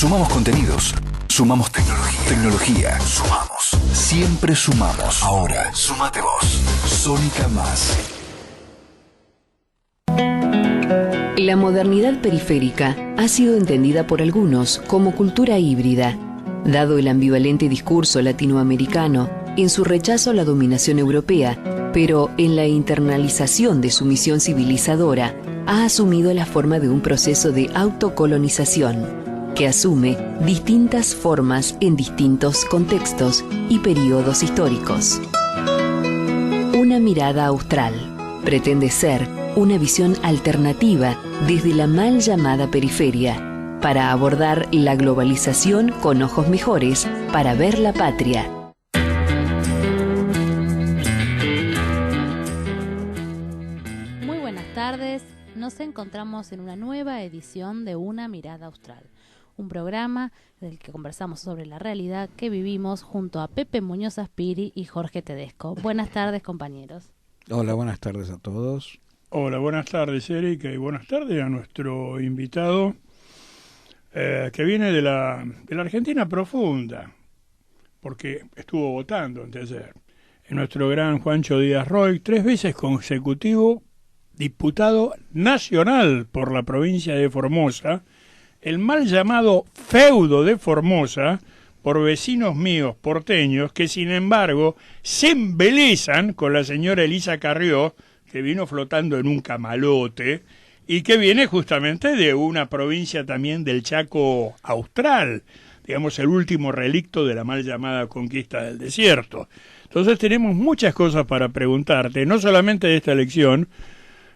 Sumamos contenidos. Sumamos tecnología. Sumamos. Siempre sumamos. Ahora, sumate vos. Sónica Más. La modernidad periférica ha sido entendida por algunos como cultura híbrida. Dado el ambivalente discurso latinoamericano en su rechazo a la dominación europea, pero en la internalización de su misión civilizadora, ha asumido la forma de un proceso de autocolonización que asume distintas formas en distintos contextos y periodos históricos. Una mirada austral pretende ser una visión alternativa desde la mal llamada periferia para abordar la globalización con ojos mejores para ver la patria. Muy buenas tardes, nos encontramos en una nueva edición de Una Mirada Austral, un programa del que conversamos sobre la realidad que vivimos junto a Pepe Muñoz Aspiri y Jorge Tedesco. Buenas tardes, compañeros. Hola, buenas tardes a todos. Hola, buenas tardes, Erika, y buenas tardes a nuestro invitado que viene de la Argentina profunda, porque estuvo votando anteayer. Nuestro gran Juancho Díaz Roy, 3 veces consecutivo diputado nacional por la provincia de Formosa, el mal llamado feudo de Formosa, por vecinos míos porteños que sin embargo se embelezan con la señora Elisa Carrió, que vino flotando en un camalote y que viene justamente de una provincia también del Chaco austral, digamos el último relicto de la mal llamada conquista del desierto. Entonces tenemos muchas cosas para preguntarte, no solamente de esta elección,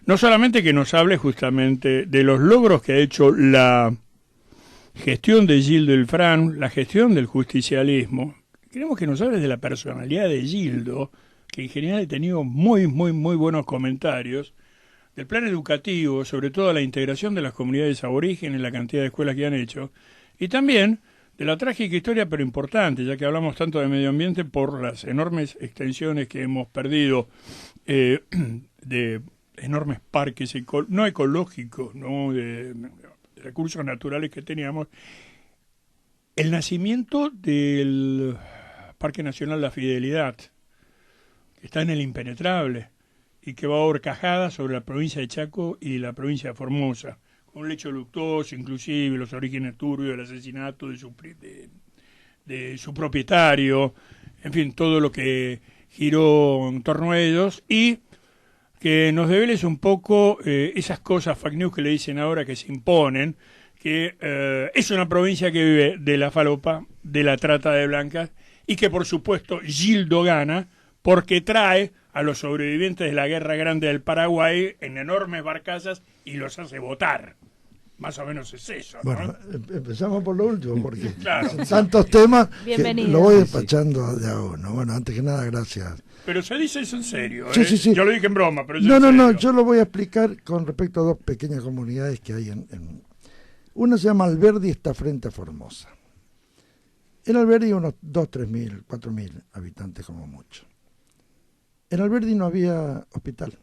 no solamente que nos hable justamente de los logros que ha hecho la gestión de Gildo Ilfrán, la gestión del justicialismo. Queremos que nos hables de la personalidad de Gildo, que en general ha tenido muy buenos comentarios, del plan educativo, sobre todo la integración de las comunidades aborígenes, la cantidad de escuelas que han hecho, y también de la trágica historia, pero importante, ya que hablamos tanto de medio ambiente, por las enormes extensiones que hemos perdido de enormes parques no ecológicos, no de recursos naturales que teníamos. El nacimiento del Parque Nacional La Fidelidad, que está en el Impenetrable y que va a horcajadas sobre la provincia de Chaco y la provincia de Formosa, con un lecho luctuoso, inclusive los orígenes turbios del asesinato de su propietario, en fin, todo lo que giró en torno a ellos, y que nos develes un poco esas cosas fake news que le dicen ahora que se imponen, que es una provincia que vive de la falopa, de la trata de blancas, y que por supuesto Gildo gana porque trae a los sobrevivientes de la Guerra Grande del Paraguay en enormes barcazas y los hace votar. Más o menos es eso, ¿no? Bueno, empezamos por lo último, porque claro, son tantos temas Bienvenido. que lo voy despachando de a uno. Bueno, antes que nada, gracias. Pero se dice eso en serio, Sí, sí, sí. Yo lo dije en broma, pero es No, en serio. yo lo voy a explicar con respecto a 2 pequeñas comunidades que hay una se llama Alberdi y está frente a Formosa. En Alberdi hay unos 2, 3 mil, 4 mil habitantes como mucho. En Alberdi no había hospital.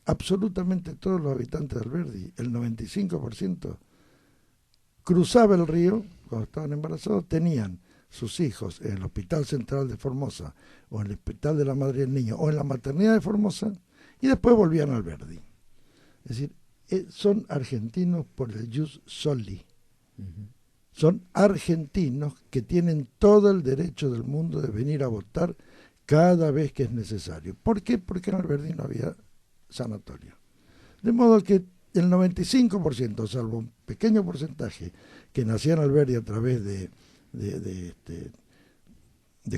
Absolutamente todos los habitantes de Alberdi, el 95%, cruzaba el río cuando estaban embarazados, tenían sus hijos en el Hospital Central de Formosa, o en el Hospital de la Madre y el Niño, o en la maternidad de Formosa, y después volvían a Alberdi. Es decir, son argentinos por el jus soli. Son argentinos que tienen todo el derecho del mundo de venir a votar cada vez que es necesario. ¿Por qué? Porque en Alberdi no había sanatorio. De modo que el 95%, salvo un pequeño porcentaje que nacía en Alberdi a través de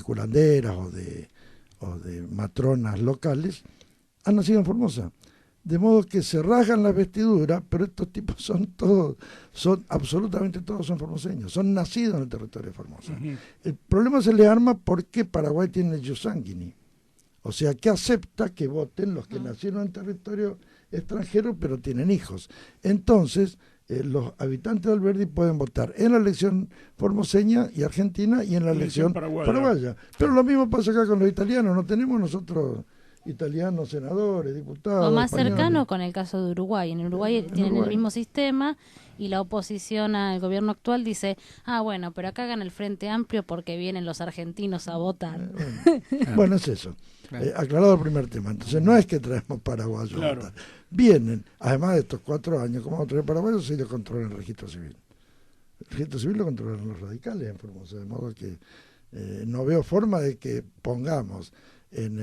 curanderas o de matronas locales, han nacido en Formosa. De modo que se rasgan las vestiduras, pero estos tipos son absolutamente todos son formoseños, son nacidos en el territorio de Formosa. El problema se le arma porque Paraguay tiene el jus sanguinis, o sea que acepta que voten los que nacieron en territorio extranjero pero tienen hijos. Entonces, los habitantes de Alberdi pueden votar en la elección formoseña y argentina y en la elección paraguaya. Pero lo mismo pasa acá con los italianos, no tenemos nosotros italianos senadores, diputados. O más españoles. cercano con el caso de Uruguay. En Uruguay tienen el mismo sistema y la oposición al gobierno actual dice, bueno, pero acá gana el Frente Amplio porque vienen los argentinos a votar. Bueno, es eso. Aclarado el primer tema. Entonces no es que traemos paraguayos a Claro. votar. Vienen, además de estos 4 años, como vamos a traer paraguayos, si ellos controlan el registro civil. El registro civil lo controlan los radicales en Formosa, de modo que no veo forma de que pongamos en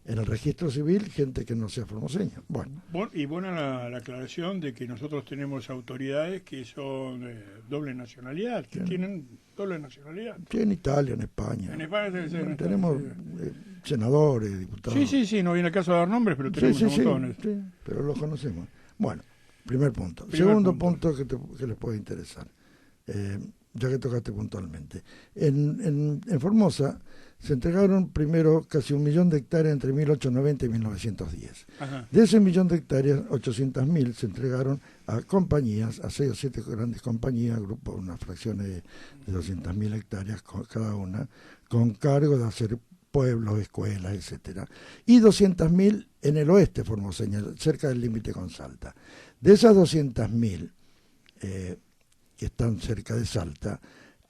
el registro civil gente que no sea formoseña. Bueno, Y buena la aclaración de que nosotros tenemos autoridades que son doble nacionalidad, que tienen doble nacionalidad. sí, en Italia, en España. En España Tenemos senadores, diputados. Sí, no viene el caso de dar nombres, pero tenemos montones. Sí, pero los conocemos. Bueno, primer punto. Primer Segundo punto. que les puede interesar, ya que tocaste puntualmente. En Formosa se entregaron primero casi 1 millón de hectáreas entre 1890 y 1910. Ajá. De ese 1 millón de hectáreas, 800.000 se entregaron a compañías, a 6 o 7 grandes compañías, grupos, unas fracciones de 200.000 hectáreas cada una, con cargo de hacer pueblos, escuelas, etcétera. Y 200.000 en el oeste formoseño, cerca del límite con Salta. De esas 200.000 que están cerca de Salta,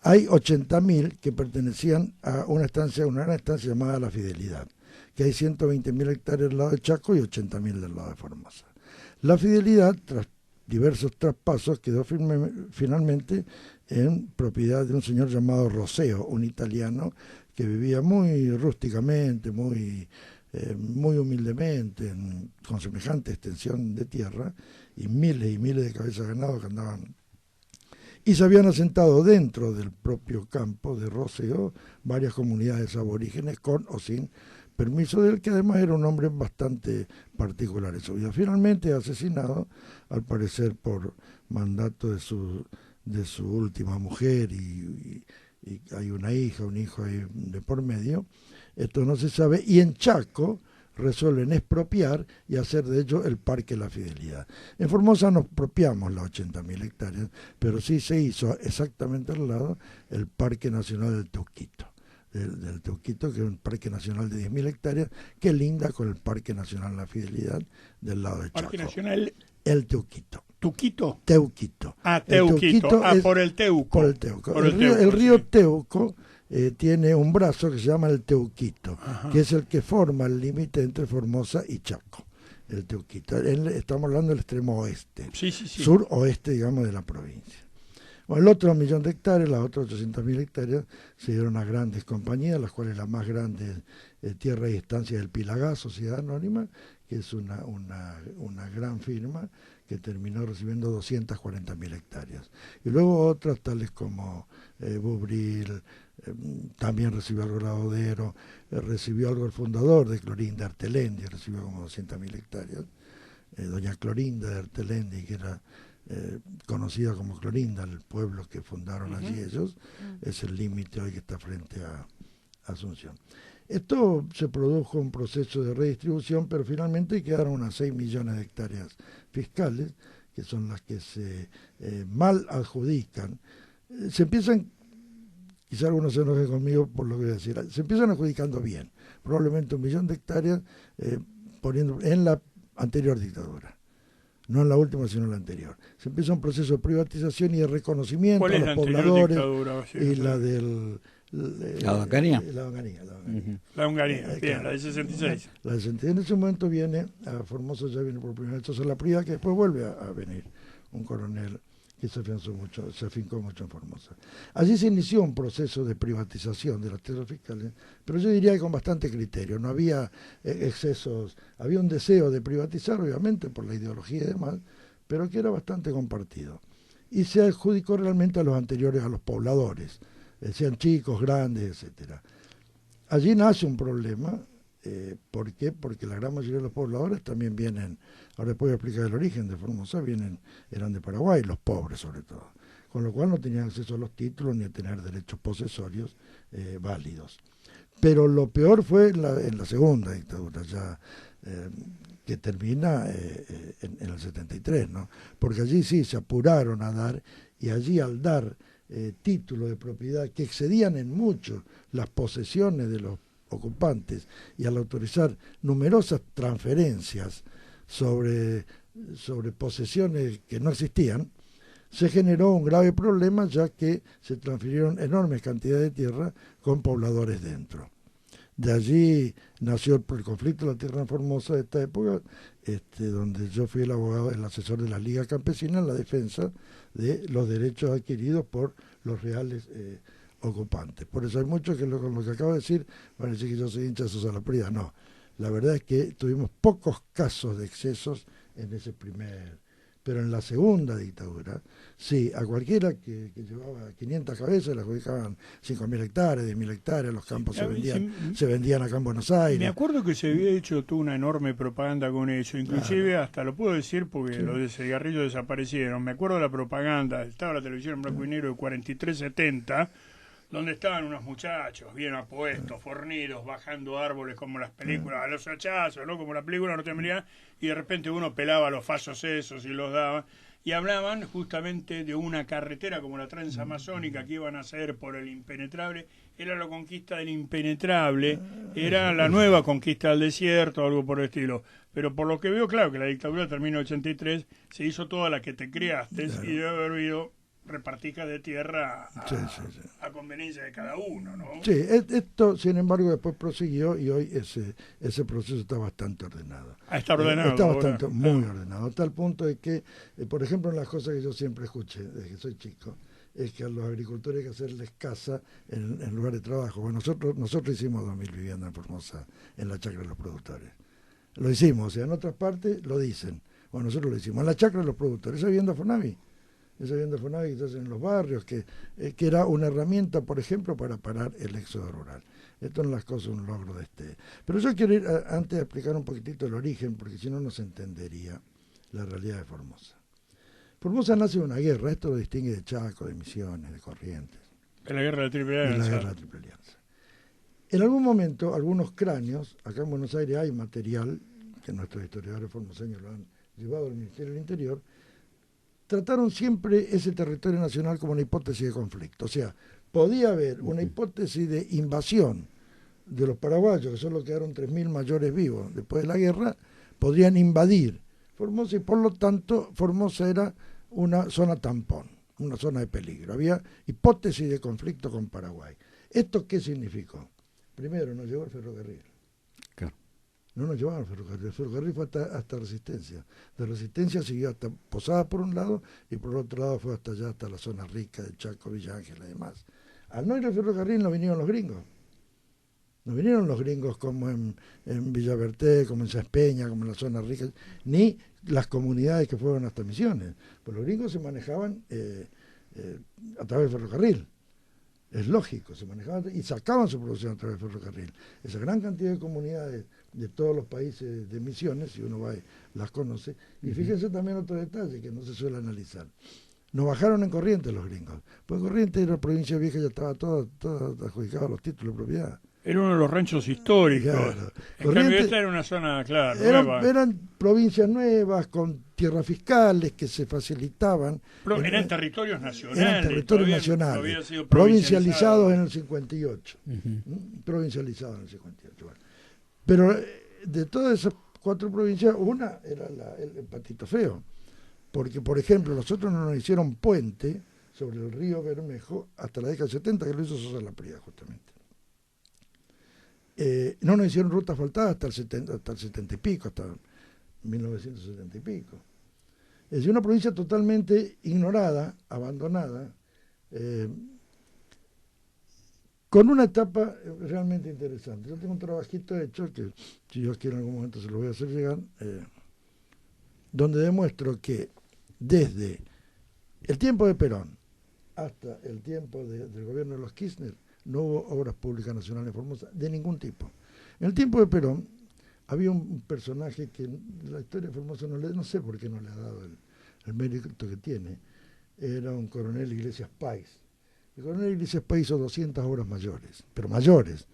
hay 80.000 que pertenecían a una gran estancia llamada La Fidelidad, que hay 120.000 hectáreas del lado de Chaco y 80.000 del lado de Formosa. La Fidelidad, tras diversos traspasos, quedó finalmente en propiedad de un señor llamado Roseo, un italiano que vivía muy rústicamente, muy humildemente, con semejante extensión de tierra y miles de cabezas de ganado que andaban. Y se habían asentado dentro del propio campo de Roseo varias comunidades aborígenes con o sin permiso de él, que además era un hombre bastante particular en su vida. Finalmente asesinado, al parecer por mandato de su última mujer y hay una hija, un hijo ahí de por medio. Esto no se sabe. Y en Chaco resuelven expropiar y hacer de ello el Parque La Fidelidad. En Formosa no expropiamos las 80.000 hectáreas, pero sí se hizo exactamente al lado el Parque Nacional del Teuquito. Del Teuquito, que es un parque nacional de 10.000 hectáreas, que linda con el Parque Nacional La Fidelidad del lado de Chaco. Parque Nacional El Teuquito. Tuquito. Teuquito. Teuquito. Es Por el Teuco. por el Teuco. Por El río sí. Teuco tiene un brazo que se llama el Teuquito, Ajá. que es el que forma el límite entre Formosa y Chaco. El Teuquito. Estamos hablando del extremo oeste. Sí. Sur-oeste, digamos, de la provincia. Bueno, el otro 1 millón de hectáreas, las otras 800.000 hectáreas, se dieron a grandes compañías, las cuales la más grande Tierra y Estancia del Pilagá, Sociedad Anónima, que es una gran firma que terminó recibiendo 240.000 hectáreas. Y luego otras tales como Bubril, también recibió algo Lavadero, recibió algo el fundador de Clorinda Artelendi, recibió como 200.000 hectáreas. Doña Clorinda de Artelendi, que era conocida como Clorinda, el pueblo que fundaron allí ellos, es el límite hoy que está frente a Asunción. Esto se produjo un proceso de redistribución, pero finalmente quedaron unas 6 millones de hectáreas fiscales, que son las que se mal adjudican. Se empiezan, quizá algunos se enojen conmigo por lo que voy a decir, se empiezan adjudicando bien, probablemente 1 millón de hectáreas poniendo en la anterior dictadura. No en la última, sino en la anterior. Se empieza un proceso de privatización y de reconocimiento ¿Cuál a es los la anterior pobladores dictadura? Sí, y no la sé. del... ¿La Onganía? La Onganía. La Onganía, bien, Claro. la de 66. La del 66. En ese momento viene a Formosa, ya viene por primera vez Sosa Laprida, que después vuelve a venir un coronel que se afincó mucho en Formosa. Allí se inició un proceso de privatización de las tierras fiscales, pero yo diría que con bastante criterio. No había excesos, había un deseo de privatizar, obviamente, por la ideología y demás, pero que era bastante compartido. Y se adjudicó realmente a los anteriores, a los pobladores, sean chicos, grandes, etcétera. Allí nace un problema. ¿Por qué? Porque la gran mayoría de los pobladores también vienen, ahora después voy a explicar el origen de Formosa, eran de Paraguay, los pobres sobre todo, con lo cual no tenían acceso a los títulos ni a tener derechos posesorios válidos. Pero lo peor fue en la segunda dictadura, ya que termina en el 73, ¿no? Porque allí sí se apuraron a dar, y allí al dar títulos de propiedad que excedían en mucho las posesiones de los ocupantes y al autorizar numerosas transferencias sobre posesiones que no existían, se generó un grave problema, ya que se transfirieron enormes cantidades de tierra con pobladores dentro. De allí nació el conflicto de la tierra en Formosa de esta época, donde yo fui el abogado, el asesor de la Liga Campesina en la defensa de los derechos adquiridos por los reales ocupantes. Por eso hay muchos que con lo que acabo de decir van a decir que yo soy hincha de Susana Prida. No, la verdad es que tuvimos pocos casos de excesos en ese primer. Pero en la segunda dictadura, sí, a cualquiera que llevaba 500 cabezas le adjudicaban 5.000 hectáreas, 10.000 hectáreas, los campos se vendían acá en Buenos Aires. Me acuerdo que se había hecho toda una enorme propaganda con eso, inclusive hasta lo puedo decir porque los de cigarrillos desaparecieron. Me acuerdo de la propaganda, estaba la televisión en blanco y negro de 4370, donde estaban unos muchachos bien apuestos, fornidos, bajando árboles como las películas, a los hachazos, ¿no? Como la película norteamericana, y de repente uno pelaba los fallos esos y los daba, y hablaban justamente de una carretera como la transamazónica que iban a hacer por el impenetrable. Era la conquista del impenetrable, era la nueva conquista del desierto, algo por el estilo. Pero por lo que veo, claro, que la dictadura terminó en 83, se hizo toda la que te criaste, y debe haber habido repartijas de tierra a conveniencia de cada uno, ¿no? Sí, esto, sin embargo, después prosiguió y hoy ese proceso está bastante ordenado. Está ordenado. Está bastante, muy ordenado, a tal punto de que, por ejemplo, en las cosas que yo siempre escuché desde que soy chico, es que a los agricultores hay que hacerles casa en lugar de trabajo. Bueno, nosotros hicimos 2.000 viviendas en Formosa, en la chacra de los productores. Lo hicimos, o sea, en otras partes lo dicen. Bueno, nosotros lo hicimos. En la chacra de los productores, esa vivienda Fonavi que se hace en los barrios, que era una herramienta, por ejemplo, para parar el éxodo rural. Esto son las cosas, un logro de Pero yo quiero ir, antes de explicar un poquitito el origen, porque si no, no se entendería la realidad de Formosa. Formosa nace de una guerra, esto lo distingue de Chaco, de Misiones, de Corrientes. De la guerra de la Triple Alianza. En algún momento, algunos cráneos, acá en Buenos Aires hay material, que nuestros historiadores formoseños lo han llevado al Ministerio del Interior, trataron siempre ese territorio nacional como una hipótesis de conflicto. O sea, podía haber una hipótesis de invasión de los paraguayos, que solo quedaron 3.000 mayores vivos después de la guerra, podrían invadir Formosa y por lo tanto Formosa era una zona tampón, una zona de peligro. Había hipótesis de conflicto con Paraguay. ¿Esto qué significó? Primero, nos llegó el ferrocarril. Claro. No nos llevaban al ferrocarril. El ferrocarril fue hasta Resistencia. De Resistencia siguió hasta Posadas por un lado y por otro lado fue hasta allá, hasta la zona rica de Chaco, Villa Ángela y demás. Al no ir al ferrocarril no vinieron los gringos. No vinieron los gringos como en Villa Berté, como en Sáenz Peña, como en la zona rica, ni las comunidades que fueron hasta Misiones. Pues los gringos se manejaban a través del ferrocarril. Es lógico, se manejaban y sacaban su producción a través del ferrocarril. Esa gran cantidad de comunidades de todos los países de Misiones, si uno va y las conoce. Y fíjense también otro detalle que no se suele analizar. Nos bajaron en Corrientes los gringos. Pues Corrientes era provincia vieja, ya estaba todo adjudicado los títulos de propiedad. Era uno de los ranchos históricos. Claro. En cambio, esta era una zona, claro, nueva. Eran provincias nuevas, con tierras fiscales que se facilitaban. Eran territorios nacionales. Eran territorios nacionales, provincializados en el 58. Provincializados en el 58. Bueno. Pero de todas esas 4 provincias, una era el Patito Feo. Porque, por ejemplo, nosotros no nos hicieron puente sobre el río Bermejo hasta la década del 70, que lo hizo Sosa Laprida, justamente. No nos hicieron ruta asfaltada hasta el 70 y pico, hasta 1970 y pico. Es decir, una provincia totalmente ignorada, abandonada, con una etapa realmente interesante. Yo tengo un trabajito hecho, que si yo quiero en algún momento se lo voy a hacer llegar, donde demuestro que desde el tiempo de Perón hasta el tiempo del gobierno de los Kirchner, no hubo obras públicas nacionales en Formosa de ningún tipo. En el tiempo de Perón había un personaje que la historia de Formosa no sé por qué no le ha dado el mérito que tiene. Era un coronel Iglesias Páez. El coronel Iglesias Páez hizo 200 obras mayores, pero mayores.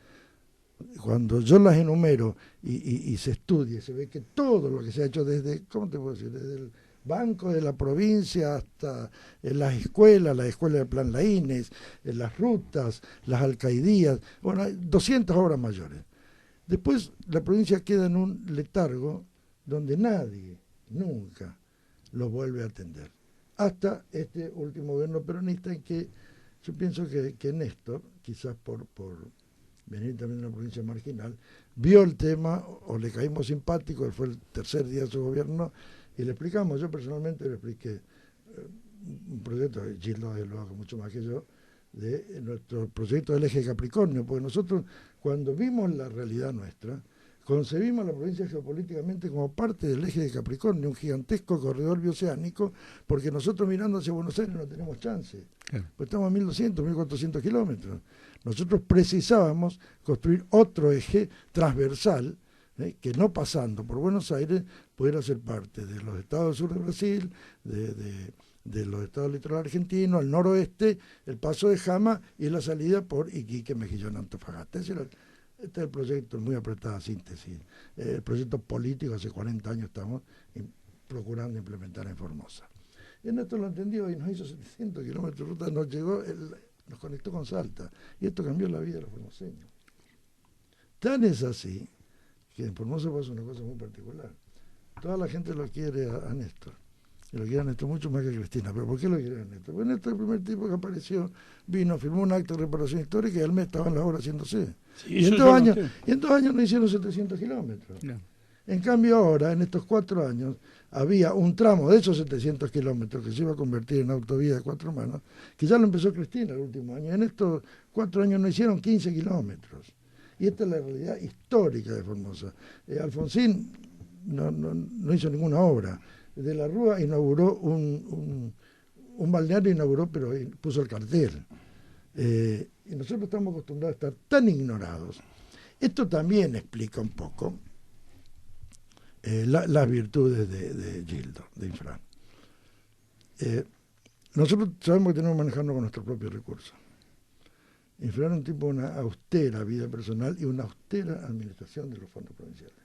Cuando yo las enumero y se estudia, se ve que todo lo que se ha hecho desde, ¿cómo te puedo decir? Desde el bancos de la provincia hasta las escuelas de Plan Laínez, las rutas, las alcaidías, bueno, hay 200 obras mayores. Después la provincia queda en un letargo donde nadie, nunca, los vuelve a atender. Hasta este último gobierno peronista en que yo pienso que Néstor, quizás por venir también de una provincia marginal, vio el tema o le caímos simpáticos, fue el tercer día de su gobierno y le explicamos, yo personalmente le expliqué un proyecto, Gildo lo hace mucho más que yo, de nuestro proyecto del eje Capricornio, porque nosotros cuando vimos la realidad nuestra, concebimos la provincia geopolíticamente como parte del eje de Capricornio, un gigantesco corredor bioceánico, porque nosotros mirando hacia Buenos Aires no tenemos chance, pues estamos a 1.200, 1.400 kilómetros. Nosotros precisábamos construir otro eje transversal, que no pasando por Buenos Aires pudiera ser parte de los estados del sur de Brasil, de los estados del litoral argentino, al noroeste, el paso de Jama y la salida por Iquique, Mejillón, Antofagasta. Este es el proyecto, en muy apretada síntesis, el proyecto político, hace 40 años estamos procurando implementar en Formosa. Y esto lo entendió y nos hizo 700 kilómetros de ruta, nos conectó con Salta, y esto cambió la vida de los formoseños. Tan es así que en Formosa pasa una cosa muy particular. Toda la gente lo quiere a Néstor, y lo quiere a Néstor mucho más que a Cristina. ¿Pero por qué lo quiere a Néstor? Porque Néstor, el primer tipo que apareció, vino, firmó un acto de reparación histórica y al mes estaban las obras haciéndose. Sí, y en 2 años no hicieron 700 kilómetros. No. En cambio ahora, en estos 4 años, había un tramo de esos 700 kilómetros que se iba a convertir en autovía de 4 manos, que ya lo empezó Cristina el último año. En estos 4 años no hicieron 15 kilómetros. Y esta es la realidad histórica de Formosa. Alfonsín no hizo ninguna obra. De la Rúa inauguró un balneario, pero puso el cartel. Y nosotros estamos acostumbrados a estar tan ignorados. Esto también explica un poco las virtudes de Gildo, de Infran. Nosotros sabemos que tenemos que manejarnos con nuestros propios recursos. Infran es un tipo de una austera vida personal y una austera administración de los fondos provinciales.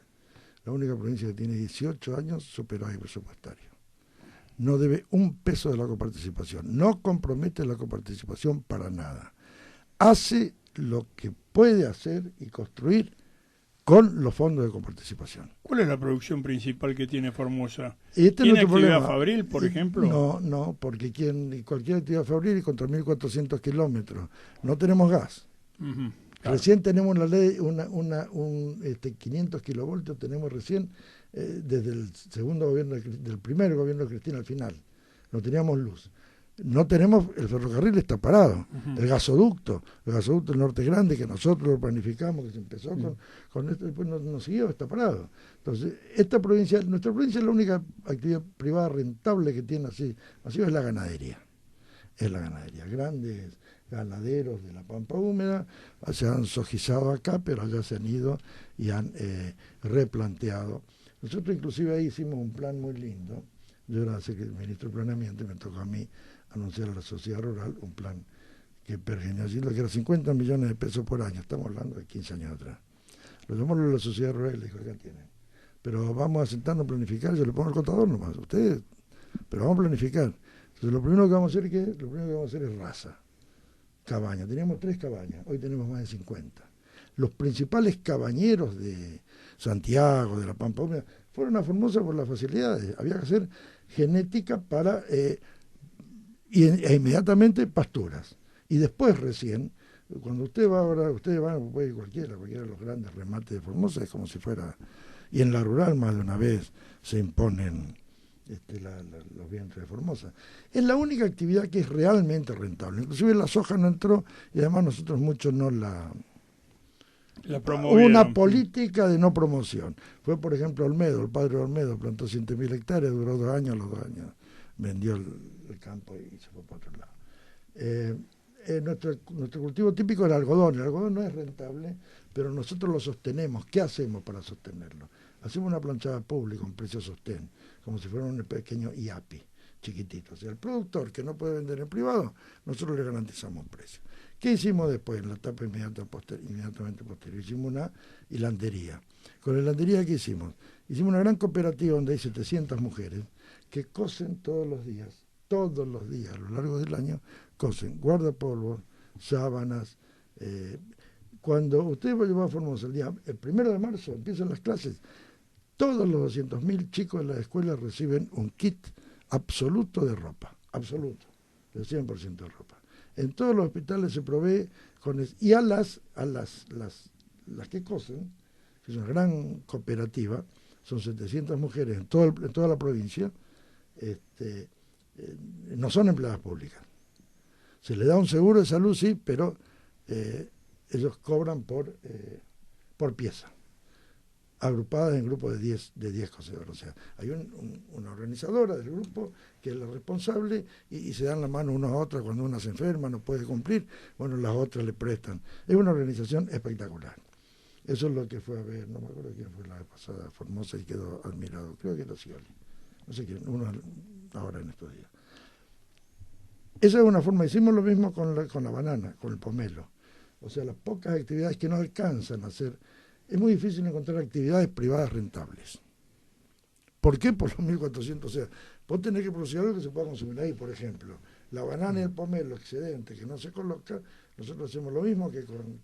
La única provincia que tiene 18 años superávit presupuestario. No debe un peso de la coparticipación, no compromete la coparticipación para nada. Hace lo que puede hacer y construir con los fondos de coparticipación. ¿Cuál es la producción principal que tiene Formosa? ¿Tiene actividad fabril, por ejemplo? No, porque cualquier actividad fabril y contra 1.400 kilómetros. No tenemos gas. Claro. Recién tenemos la ley, 500 kilovoltios tenemos recién desde el segundo gobierno, del primer gobierno de Cristina al final. No teníamos luz. No tenemos, el ferrocarril está parado, el gasoducto del Norte Grande, que nosotros lo planificamos, que se empezó con esto, después nos siguió, está parado. Entonces, nuestra provincia es la única actividad privada rentable que tiene así es la ganadería. Es la ganadería. Grandes ganaderos de la Pampa Húmeda se han sojizado acá, pero allá se han ido y han replanteado. Nosotros inclusive ahí hicimos un plan muy lindo. Yo era ministro de Planeamiento y me tocó a mí anunciar a la sociedad rural un plan que pergeñó allí, lo que era 50 millones de pesos por año, estamos hablando de 15 años atrás. Lo llamó a la sociedad rural y le dijo, acá tienen. Pero vamos a sentarnos a planificar, yo le pongo el contador nomás, ustedes, pero vamos a planificar. Entonces lo primero que vamos a hacer es raza, cabaña. Teníamos 3 cabañas, hoy tenemos más de 50. Los principales cabañeros de Santiago, de la Pampa Húmeda, fueron a Formosa por las facilidades. Había que hacer genética para e inmediatamente pasturas. Y después recién, cuando ustedes van, puede ir cualquiera de los grandes remates de Formosa, es como si fuera, y en la rural más de una vez se imponen los vientres de Formosa. Es la única actividad que es realmente rentable. Inclusive la soja no entró y además nosotros muchos no la promovieron. Una política de no promoción. Fue, por ejemplo, Olmedo, el padre de Olmedo, plantó 100.000 hectáreas, duró 2 años, a los 2 años vendió el campo y se fue para otro lado. Nuestro cultivo típico es el algodón. El algodón no es rentable, pero nosotros lo sostenemos. ¿Qué hacemos para sostenerlo? Hacemos una planchada pública, un precio sostén, como si fuera un pequeño IAPI, chiquitito. O sea, el productor que no puede vender en privado, nosotros le garantizamos un precio. ¿Qué hicimos después? En la etapa inmediatamente posterior, hicimos una hilandería. Con la hilandería, ¿qué hicimos? Hicimos una gran cooperativa donde hay 700 mujeres, que cosen todos los días, a lo largo del año, cosen guardapolvos, sábanas. Cuando usted va a Formosa el 1 de marzo, empiezan las clases, todos los 200.000 chicos de la escuela reciben un kit absoluto de ropa, absoluto, del 100% de ropa. En todos los hospitales se provee y a las que cosen, que es una gran cooperativa, son 700 mujeres en toda la provincia, no son empleadas públicas. Se les da un seguro de salud, sí, pero ellos cobran por pieza, agrupadas en grupos de 10 cosedores. O sea, hay una organizadora del grupo que es la responsable y se dan la mano unos a otros cuando una se enferma, no puede cumplir, bueno, las otras le prestan. Es una organización espectacular. Eso es lo que fue a ver, no me acuerdo quién fue la vez pasada, Formosa, y quedó admirado. Creo que era Scioli. No sé quién, uno ahora en estos días. Esa es una forma. Hicimos lo mismo con la banana, con el pomelo. O sea, las pocas actividades que no alcanzan a hacer. Es muy difícil encontrar actividades privadas rentables. ¿Por qué? Por los 1.400. O sea, vos tenés que producir algo que se pueda consumir ahí, por ejemplo. La banana y el pomelo excedente que no se coloca, nosotros hacemos lo mismo que con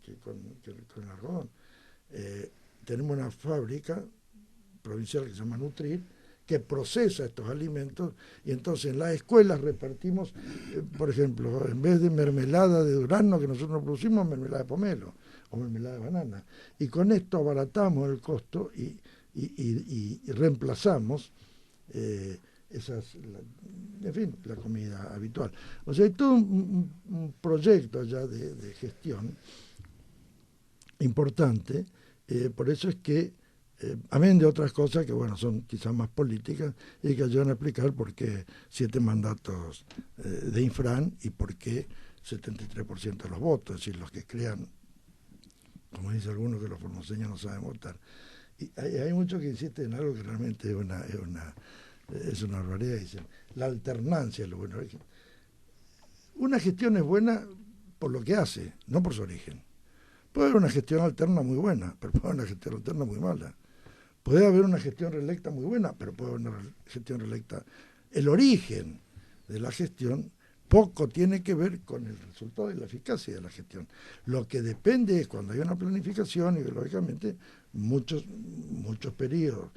el algodón. Tenemos una fábrica provincial que se llama Nutrir, que procesa estos alimentos, y entonces en las escuelas repartimos, por ejemplo, en vez de mermelada de durazno que nosotros producimos, mermelada de pomelo o mermelada de banana, y con esto abaratamos el costo y reemplazamos la comida habitual. O sea, hay todo un proyecto allá de gestión importante. Por eso es que, amén de otras cosas que, bueno, son quizás más políticas y que ayudan a explicar por qué 7 mandatos de Infran y por qué 73% de los votos, es decir, los que crean, como dice alguno, que los formoseños no saben votar. Y hay muchos que insisten en algo que realmente es una barbaridad. Dicen, la alternancia es lo bueno. Una gestión es buena por lo que hace, no por su origen. Puede haber una gestión alterna muy buena, pero puede haber una gestión alterna muy mala. Puede haber una gestión reelecta muy buena, pero puede haber una gestión reelecta. El origen de la gestión poco tiene que ver con el resultado y la eficacia de la gestión. Lo que depende es cuando hay una planificación y, lógicamente, muchos periodos,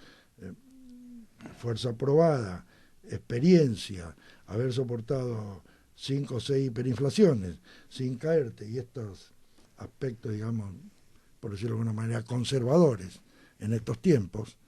fuerza probada, experiencia, haber soportado 5 o 6 hiperinflaciones sin caerte, y estos aspectos, digamos, por decirlo de alguna manera, conservadores en estos tiempos,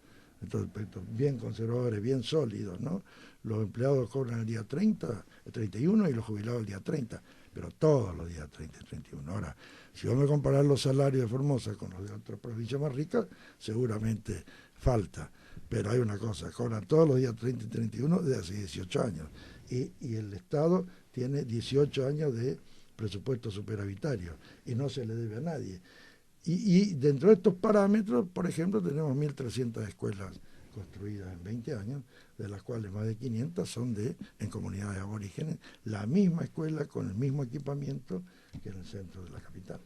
estos aspectos bien conservadores, bien sólidos, ¿no? Los empleados cobran el día 30, el 31 y los jubilados el día 30, pero todos los días 30 y 31. Ahora, si vamos a comparar los salarios de Formosa con los de otras provincias más ricas, seguramente falta. Pero hay una cosa, cobran todos los días 30 y 31 desde hace 18 años. Y el Estado tiene 18 años de presupuesto superavitario y no se le debe a nadie. Y dentro de estos parámetros, por ejemplo, tenemos 1.300 escuelas construidas en 20 años, de las cuales más de 500 son en comunidades aborígenes, la misma escuela con el mismo equipamiento que en el centro de la capital.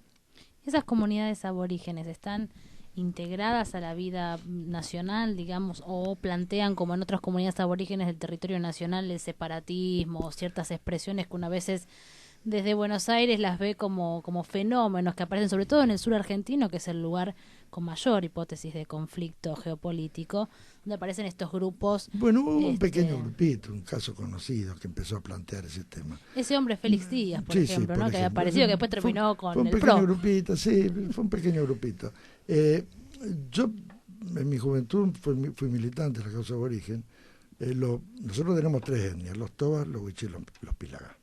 ¿Esas comunidades aborígenes están integradas a la vida nacional, digamos, o plantean, como en otras comunidades aborígenes del territorio nacional, el separatismo, ciertas expresiones que una veces desde Buenos Aires las ve como fenómenos que aparecen sobre todo en el sur argentino, que es el lugar con mayor hipótesis de conflicto geopolítico, donde aparecen estos grupos? Bueno, hubo un pequeño grupito, un caso conocido, que empezó a plantear ese tema. Ese hombre Félix Díaz, por ejemplo, por ¿no? ejemplo. Que había aparecido, que después terminó con el PRO. Fue un pequeño grupito, sí, fue un pequeño grupito. Yo, en mi juventud, fui militante de la causa aborigen. Nosotros tenemos 3 etnias, los tobas, los huichí y los pilagá.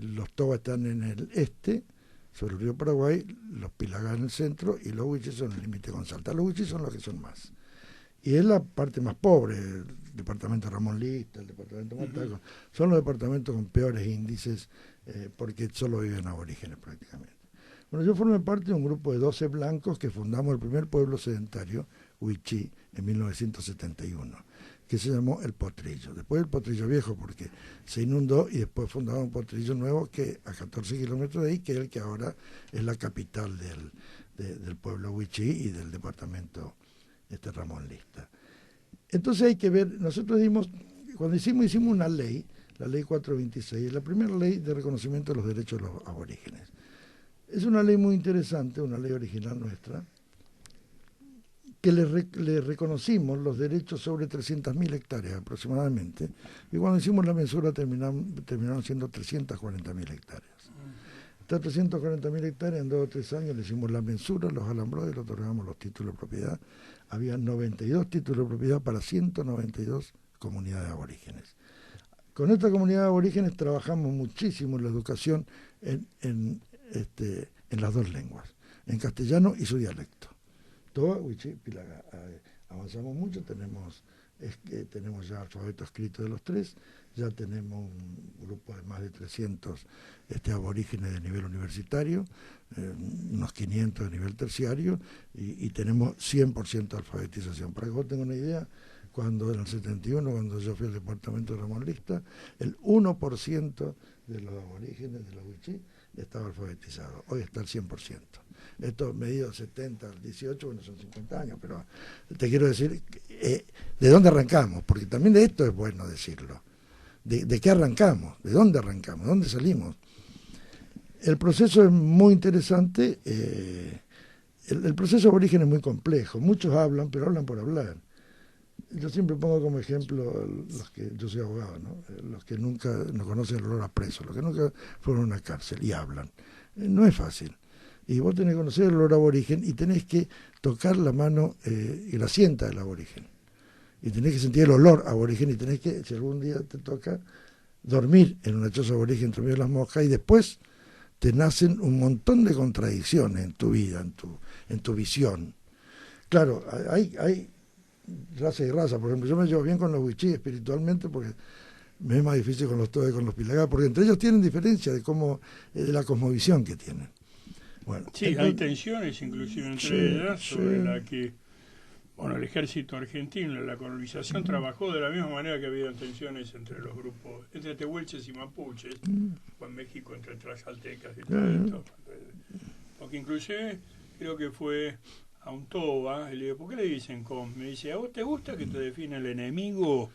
Los tobas están en el este, sobre el río Paraguay, los pilagá en el centro y los huichí son en el límite con Salta. Los huichí son los que son más. Y es la parte más pobre, el departamento Ramón Lista, el departamento Mataco, son los departamentos con peores índices porque solo viven aborígenes prácticamente. Bueno, yo formé parte de un grupo de 12 blancos que fundamos el primer pueblo sedentario, Huichí, en 1971, que se llamó El Potrillo. Después el Potrillo Viejo, porque se inundó, y después fundamos un Potrillo Nuevo que a 14 kilómetros de ahí, que es el que ahora es la capital del pueblo Huichí y del departamento Ramón Lista. Entonces hay que ver, nosotros cuando hicimos una ley, la ley 426, la primera ley de reconocimiento de los derechos de los aborígenes. Es una ley muy interesante, una ley original nuestra, que le reconocimos los derechos sobre 300.000 hectáreas aproximadamente, y cuando hicimos la mensura terminaron siendo 340.000 hectáreas. Estas 340.000 hectáreas en 2 o 3 años le hicimos la mensura, los alambró y le otorgamos los títulos de propiedad. Había 92 títulos de propiedad para 192 comunidades aborígenes. Con esta comunidad de aborígenes trabajamos muchísimo en la educación en las 2 lenguas, en castellano y su dialecto. Toba, Wichí, Pilaga. Avanzamos mucho, tenemos ya alfabeto escrito de los 3, ya tenemos un grupo de más de 300 aborígenes de nivel universitario, unos 500 de nivel terciario, y tenemos 100% de alfabetización. Para que vos tengas una idea, cuando en el 71, cuando yo fui al departamento de Ramón Lista, el 1% de los aborígenes de los Wichí estaba alfabetizado. Hoy está el 100%. Esto medido 70 al 18, bueno, son 50 años, pero te quiero decir, ¿de dónde arrancamos? Porque también de esto es bueno decirlo. ¿De qué arrancamos? ¿De dónde arrancamos? ¿De dónde salimos? El proceso es muy interesante. El proceso aborigen es muy complejo. Muchos hablan, pero hablan por hablar. Yo siempre pongo como ejemplo yo soy abogado, ¿no? Los que nunca no conocen el olor a preso, los que nunca fueron a una cárcel y hablan. No es fácil. Y vos tenés que conocer el olor aborigen y tenés que tocar la mano y la sienta del aborigen. Y tenés que sentir el olor aborigen y tenés que, si algún día te toca, dormir en una choza aborigen entre medio de las moscas, y después te nacen un montón de contradicciones en tu vida, en tu visión. Claro, hay raza y raza. Por ejemplo, yo me llevo bien con los Wichí espiritualmente porque me es más difícil con los Toba y con los Pilagá, porque entre ellos tienen diferencia de la cosmovisión que tienen. Bueno, sí, entonces, hay tensiones inclusive entre ellas sobre la que, bueno, el ejército argentino, la colonización trabajó de la misma manera que había tensiones entre los grupos, entre tehuelches y mapuches, o en México entre tlaxcaltecas y todo esto. Porque inclusive creo que fue a un Toba, y le digo, ¿por qué le dicen com? Me dice, ¿a vos te gusta que te defina el enemigo?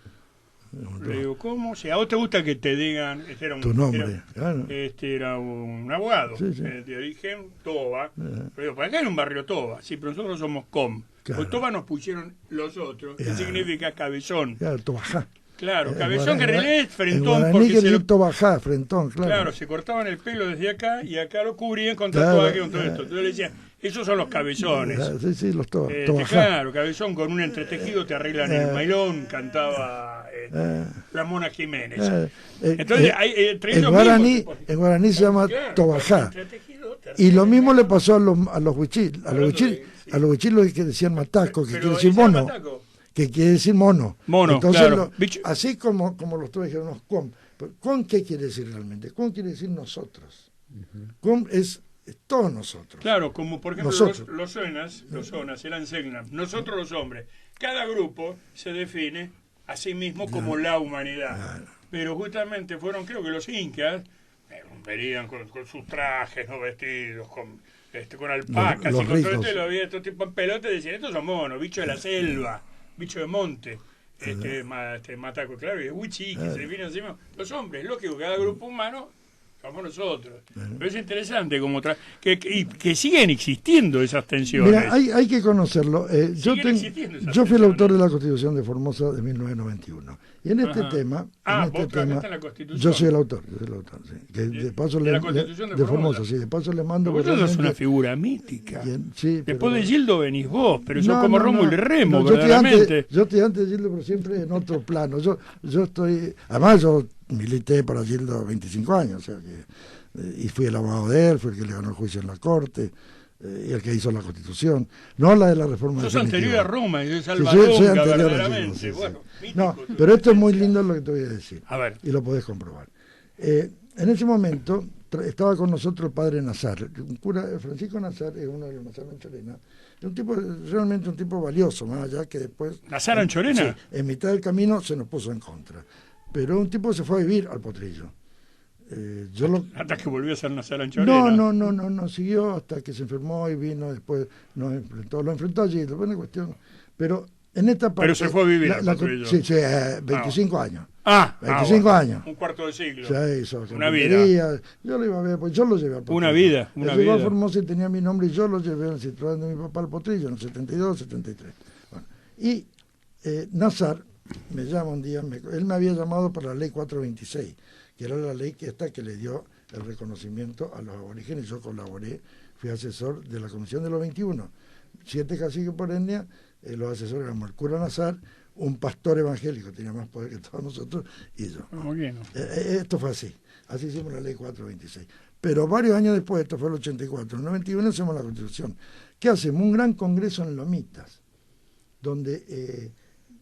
Le digo, ¿cómo? O sea, ¿a vos te gusta que te digan? Tu nombre, claro. Era un abogado, de origen Toba. Pero digo, para acá era un barrio Toba, sí, pero nosotros somos com. Claro. Pues Toba nos pusieron los otros, que significa cabezón. Claro, Tobajá. Claro, cabezón que en realidad es frentón. Porque Tobajá, frentón, claro. Claro, se cortaban el pelo desde acá y acá lo cubrían con tatuaje, con todo esto. Entonces le decían, esos son los cabezones. Sí, los Tobajá. Claro, cabezón con un entretejido te arreglan el mailón, cantaba la Mona Jiménez. Entonces, en guaraní se llama Tobajá. Y lo mismo le pasó a los Wichí. A los Wichí lo que decían mataco, que quiere decir mono. Que quiere decir mono. Entonces, claro. Así como los Tobas dijeron, ¿con qué quiere decir realmente? ¿Con quiere decir nosotros? Con es todos nosotros. Claro, como por ejemplo los zonas, el Ansegnam, nosotros los hombres. Cada grupo se define a sí mismo como la humanidad. Pero justamente fueron, creo que los incas, venían con sus trajes, no vestidos, con alpacas, y con todo esto, lo había estos tipos en pelota y decían, estos son monos, bichos de la selva, bichos de monte. Mataco, claro, y es Wichí, que se define encima. Los hombres, lógico, cada grupo humano somos nosotros. Pero es interesante como que siguen existiendo esas tensiones. Mira, hay que conocerlo. Yo fui el autor de la Constitución de Formosa de 1991. Y en este tema, yo soy el autor, sí. Que de paso de la Constitución de Formosa, sí, de paso le mando. Vos sos una figura mítica. Después de Gildo venís vos, pero sos como Rómulo y Remo, verdaderamente. Yo estoy antes de Gildo, pero siempre en otro plano. Yo estoy, además yo milité para Gildo 25 años, o sea que, y fui el abogado de él, fue el que le ganó el juicio en la corte, y el que hizo la Constitución, no la de la reforma definitiva. Sos anterior a Roma, y es Alvaronga, verdaderamente. Bueno, no, pero esto es muy lindo lo que te voy a decir, a ver. Y lo podés comprobar. En ese momento estaba con nosotros el padre Nazar, un cura, Francisco Nazar, es uno de los Nazar Anchorena, realmente un tipo valioso, más allá que después... ¿Nazar Anchorena? Sí, en mitad del camino se nos puso en contra. Pero un tipo se fue a vivir al Potrillo. Hasta que volvió a ser Nazar Anchorena. No, siguió hasta que se enfermó y vino, después lo enfrentó allí, buena cuestión. Pero En esta parte, pero se fue a vivir a Potrillo. Sí, 25 años. 25 bueno, años. Un cuarto de siglo. Una vida. Yo lo iba a ver, pues yo lo llevé al Potrillo. Una vida. Llegó a Formosa y tenía mi nombre y yo lo llevé en el Citroën de mi papá al Potrillo en el 72, 73. Bueno, y Nazar me llama un día, él me había llamado para la ley 426, que era la ley que le dio el reconocimiento a los aborígenes. Yo colaboré, fui asesor de la Comisión de los 21. 7 caciques por etnia, los asesores éramos el cura Nazar, un pastor evangélico, tenía más poder que todos nosotros, y yo. Muy bien. Esto fue así hicimos la ley 426. Pero varios años después, esto fue el 84, en el 91 hacemos la Constitución. ¿Qué hacemos? Un gran congreso en Lomitas, donde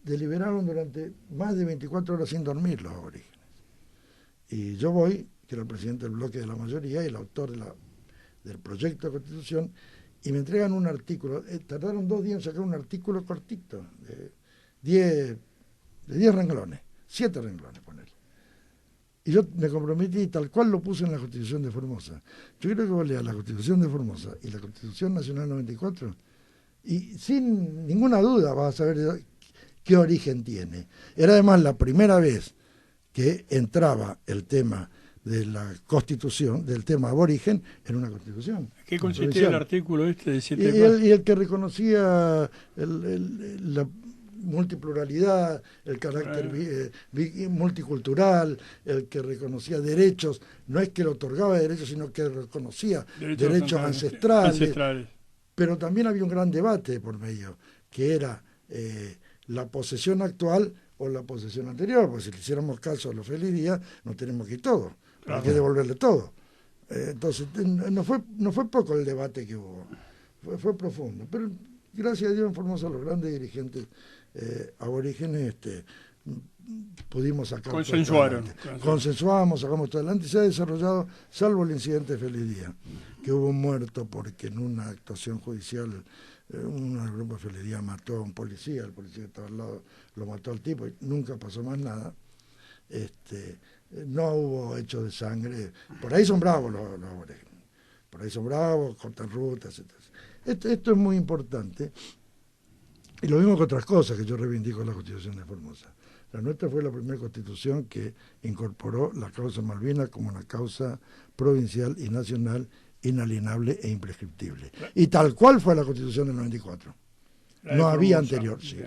deliberaron durante más de 24 horas sin dormir los aborígenes. Y yo voy, que era el presidente del bloque de la mayoría y el autor del proyecto de Constitución, y me entregan un artículo. Tardaron 2 días en sacar un artículo cortito, de 10 renglones, 7 renglones, ponerle. Y yo me comprometí, tal cual lo puse en la Constitución de Formosa. Yo creo que vos leas la Constitución de Formosa y la Constitución Nacional 94, y sin ninguna duda vas a saber qué origen tiene. Era además la primera vez que entraba el tema de la Constitución, del tema aborigen, en una Constitución. ¿Qué consistía el artículo de 7? Y el que reconocía la multipluralidad, el carácter multicultural, el que reconocía derechos, no es que le otorgaba derechos, sino que reconocía derechos ancestrales. Pero también había un gran debate por medio, que era la posesión actual o la posesión anterior, porque si le hiciéramos caso a los Félix Díaz, no tenemos que ir todo, hay que devolverle todo. Entonces, no fue poco el debate que hubo, fue profundo, pero gracias a Dios en Formosa los grandes dirigentes aborígenes pudimos sacar consensuamos, sacamos todo adelante, y se ha desarrollado, salvo el incidente de Félix Díaz, que hubo un muerto porque en una actuación judicial un grupo de Félix Díaz mató a un policía, el policía que estaba al lado lo mató al tipo y nunca pasó más nada. No hubo hechos de sangre, por ahí son bravos los aborígenes, por ahí son bravos, cortan rutas, etc. Esto es muy importante, y lo mismo que otras cosas que yo reivindico en la Constitución de Formosa. La nuestra fue la primera constitución que incorporó la causa Malvinas como una causa provincial y nacional inalienable e imprescriptible. Y tal cual fue la Constitución del 94. No había anterior. Sí,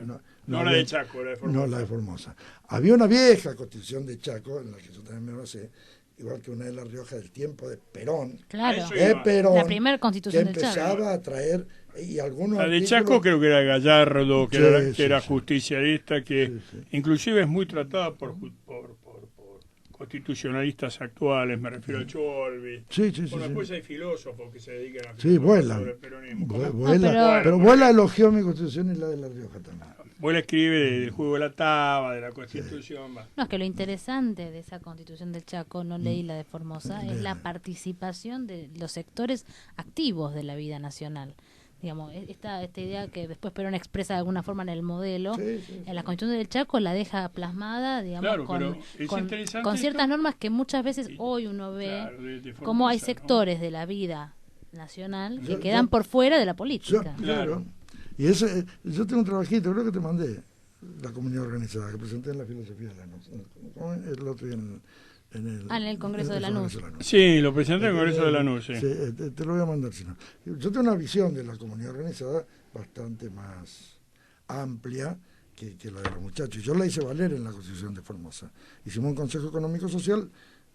no la de Chaco, la de Formosa. No la de Formosa. Había una vieja Constitución de Chaco, en la que yo también me basé, igual que una de La Rioja del tiempo de Perón. Claro, Perón, la primera Constitución que empezaba a traer... Y algunos la de artículos... Chaco creo que era Gallardo, que era sí. justicialista, que inclusive es muy tratada por constitucionalistas actuales, me refiero a Cholvi. Después hay filósofos que se dedican a Vuela. sobre el peronismo. Pero Vuela elogió mi Constitución y la de La Rioja también. Vuela escribe del juego de la taba, de la Constitución. No, es que lo interesante de esa Constitución del Chaco, no leí la de Formosa, es la participación de los sectores activos de la vida nacional. Digamos, esta idea que después Perón expresa de alguna forma en el modelo, en la Constitución del Chaco la deja plasmada, digamos, con ciertas normas que muchas veces hoy uno ve cómo hay sectores de la vida nacional que quedan por fuera de la política. Y yo tengo un trabajito, creo que te mandé, la comunidad organizada, que presenté en la filosofía de la noche, el otro día en el Congreso de Lanús. Sí, lo presenté en el Congreso de Lanús. Sí. Te lo voy a mandar. Si no. Yo tengo una visión de la comunidad organizada bastante más amplia que la de los muchachos. Yo la hice valer en la Constitución de Formosa. Hicimos un Consejo Económico Social,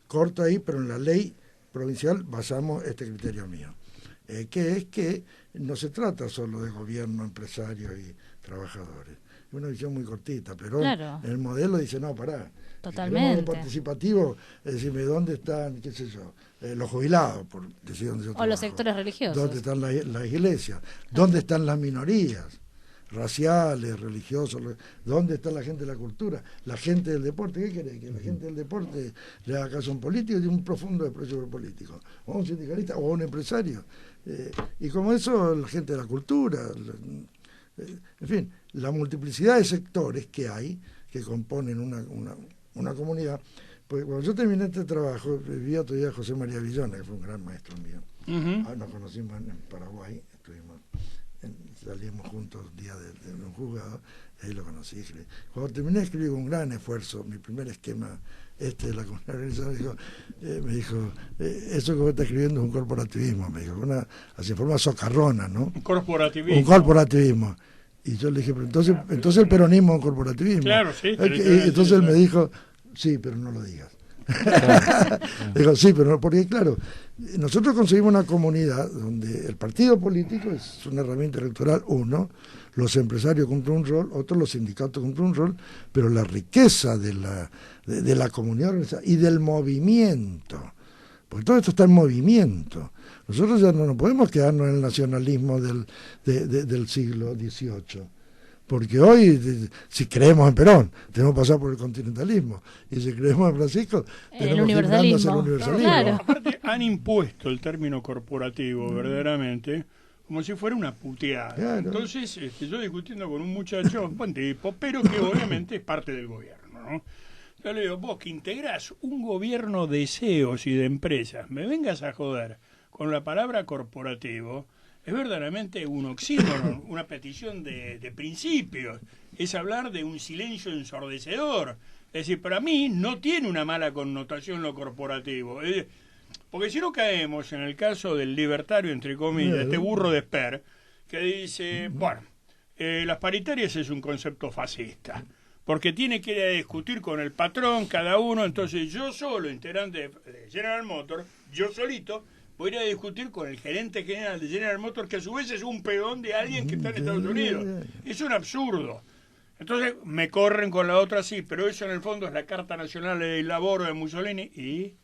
corto ahí, pero en la ley provincial basamos este criterio mío. Que es que no se trata solo de gobierno, empresarios y trabajadores. Es una visión muy cortita, pero en el modelo dice, no, pará. Totalmente. Si participativo, decime, ¿dónde están, qué sé yo, los jubilados, por decir dónde yo trabajo? O los sectores religiosos. ¿Dónde están las iglesias? ¿Dónde están las minorías raciales, religiosas? ¿Dónde está la gente de la cultura? La gente del deporte, ¿qué querés? Que la gente del deporte le haga caso a un político y tiene un profundo desprecio por político, o a un sindicalista, o a un empresario. Y como eso, la gente de la cultura, en fin, la multiplicidad de sectores que hay, que componen una comunidad. Pues cuando yo terminé este trabajo, vi otro día a José María Villona, que fue un gran maestro mío. Nos conocimos en Paraguay, estuvimos Salíamos juntos un día de un juzgado, y ahí lo conocí. Cuando terminé de escribir un gran esfuerzo, mi primer esquema de la comunidad organizada, me dijo, eso que vos estás escribiendo es un corporativismo, me dijo, así en forma socarrona, ¿no? Un corporativismo. Un corporativismo. Y yo le dije, pero entonces el peronismo es un corporativismo. Claro, sí. Entonces él me dijo, sí, pero no lo digas. Digo, sí, pero no, porque claro, nosotros conseguimos una comunidad donde el partido político es una herramienta electoral, uno, los empresarios cumplen un rol, otro, los sindicatos cumplen un rol, pero la riqueza de la comunidad organizada y del movimiento, porque todo esto está en movimiento. Nosotros ya no nos podemos quedarnos en el nacionalismo del siglo XVIII. Porque hoy, si creemos en Perón, tenemos que pasar por el continentalismo. Y si creemos en Francisco, tenemos que ir hacia el universalismo. Claro. Aparte, han impuesto el término corporativo, verdaderamente, como si fuera una puteada. Claro. Entonces, yo discutiendo con un muchacho, buen tipo, pero que obviamente es parte del gobierno, ¿no? Yo le digo, vos que integrás un gobierno de CEOs y de empresas, me vengas a joder con la palabra corporativo, es verdaderamente un oxímoron, una petición de principios. Es hablar de un silencio ensordecedor. Es decir, para mí no tiene una mala connotación lo corporativo. Porque si no caemos en el caso del libertario, entre comillas, este burro de Esper, que dice, bueno, las paritarias es un concepto fascista, porque tiene que ir a discutir con el patrón cada uno, entonces yo solo, integrante de General Motors, yo solito, voy a ir a discutir con el gerente general de General Motors, que a su vez es un peón de alguien que está en Estados Unidos. Es un absurdo. Entonces me corren con la otra, sí, pero eso en el fondo es la Carta Nacional del Laboro de Mussolini y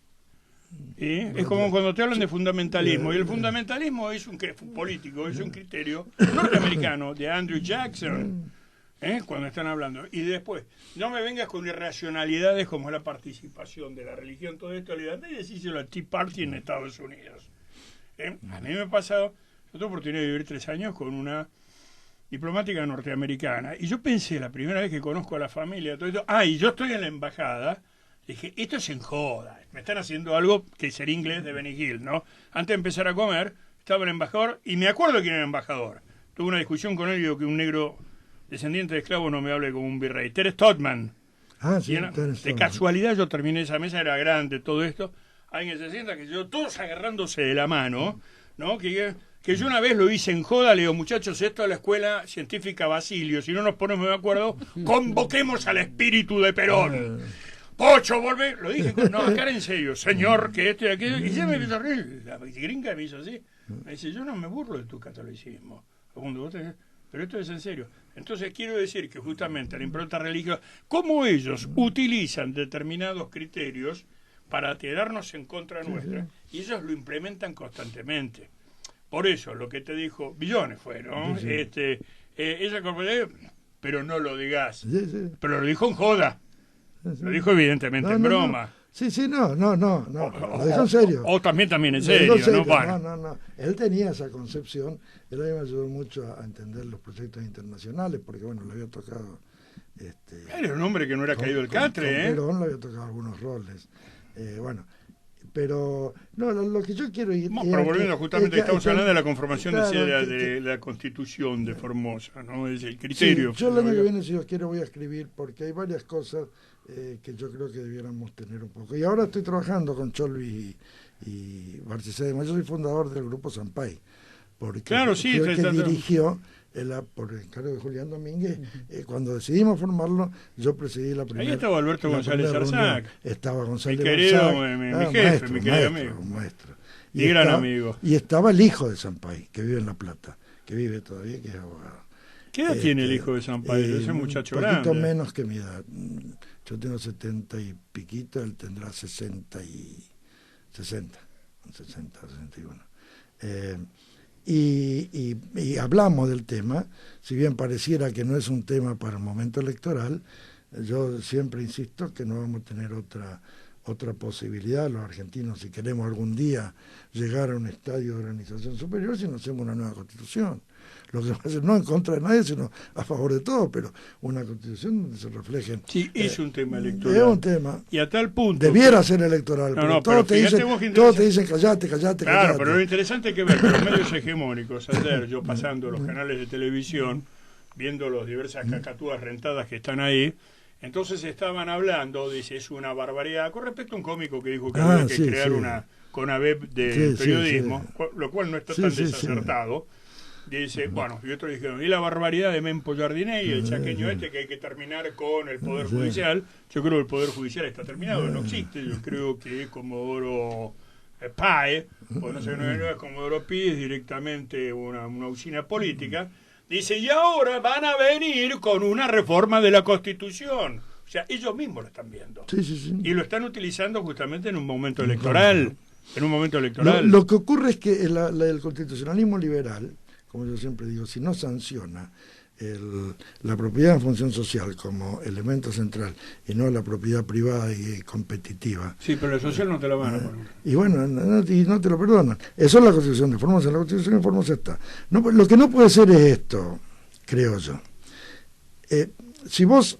es como cuando te hablan de fundamentalismo, y el fundamentalismo es un político, es un criterio norteamericano de Andrew Jackson, cuando están hablando. Y después, no me vengas con irracionalidades como la participación de la religión, todo esto, y decíselo al Tea Party en Estados Unidos. A mí me ha pasado, yo tuve oportunidad de vivir 3 años con una diplomática norteamericana, y yo pensé, la primera vez que conozco a la familia, todo esto, y yo estoy en la embajada, dije, esto es en joda, me están haciendo algo que sería inglés de Benny Hill, ¿no? Antes de empezar a comer, estaba el embajador, y me acuerdo quién era el embajador. Tuve una discusión con él y digo que un negro descendiente de esclavos no me hable como un virrey. Terence Todman. Sí, de casualidad yo terminé esa mesa, era grande todo esto, alguien se sienta, que yo, todos agarrándose de la mano, ¿no? Que yo una vez lo hice en joda, le digo, muchachos, esto es la Escuela Científica Basilio, si no nos ponemos de acuerdo, convoquemos al espíritu de Perón. Pocho, volvé, lo dije, no, acá era en serio, señor, que esto y aquello, y ya me empezó a reír, la gringa me hizo así, me dice, yo no me burlo de tu catolicismo, pero esto es en serio. Entonces quiero decir que justamente la impronta religiosa, cómo ellos utilizan determinados criterios para tirarnos en contra nuestra, y ellos lo implementan constantemente. Por eso, lo que te dijo, Billones fue, ¿no? Esa corporativa, pero no lo digas. Pero lo dijo en joda. Lo dijo evidentemente en broma. No, lo dijo en serio. O también en serio, ¿no? Bueno. No. Él tenía esa concepción. Él a mí me ayudó mucho a entender los proyectos internacionales, porque bueno, le había tocado... Era un hombre que no era caído del catre, Perón le había tocado algunos roles. Pero no, lo que yo quiero ir... pero volviendo justamente, estamos hablando de la conformación de la Constitución de Formosa, ¿no? Es el criterio. Sí, yo el año que viene, si Dios quiere, voy a escribir, porque hay varias cosas que yo creo que debiéramos tener un poco. Y ahora estoy trabajando con Cholvi y Barcicedema. Yo soy fundador del grupo Sampay, porque claro, sí, fue el que dirigió por encargo de Julián Domínguez. Cuando decidimos formarlo, yo presidí la primera. Ahí estaba Alberto González Arzac. Estaba González mi querido, Arzac. mi jefe, mi querido amigo. Un maestro. Y gran amigo. Y estaba el hijo de Sampay, que vive en La Plata, que vive todavía, que es abogado. ¿Qué edad tiene el hijo de Sampay? Ese muchacho grande. Un poquito menos que mi edad. Yo tengo 70 y piquito, él tendrá 60, 61. Y hablamos del tema, si bien pareciera que no es un tema para el momento electoral, yo siempre insisto que no vamos a tener otra posibilidad, los argentinos, si queremos algún día llegar a un estadio de organización superior, si no hacemos una nueva constitución. lo que pasa es no en contra de nadie, sino a favor de todo, pero una constitución donde se reflejen. Sí, es un tema electoral. Es un tema. Y a tal punto. Debiera ser electoral, No, pero no, todos, pero todos te dicen callate. Claro, pero lo interesante es que ver los medios hegemónicos, ayer yo pasando los canales de televisión, viendo las diversas cacatúas rentadas que están ahí, entonces estaban hablando, dice, es una barbaridad, con respecto a un cómico que dijo que había que crear una CONAVEP de periodismo, lo cual no está tan desacertado. Dice, bueno, y otros dijeron, y la barbaridad de Mempo Jardiné y el chaqueño que hay que terminar con el Poder Judicial. Yo creo que el Poder Judicial está terminado, no existe. Yo creo que Comodoro PAE, o no sé, no es Comodoro Pi, es directamente una usina política. Dice, y ahora van a venir con una reforma de la Constitución. O sea, ellos mismos lo están viendo. Y lo están utilizando justamente en un momento electoral. Lo que ocurre es que el constitucionalismo liberal, como yo siempre digo, si no sanciona la propiedad en función social como elemento central y no la propiedad privada y competitiva. Sí, pero el social no te lo van a poner. Y bueno, no te lo perdonan. Eso es la Constitución de Formosa. En la Constitución de Formosa está. No, lo que no puede ser es esto, creo yo. Si vos,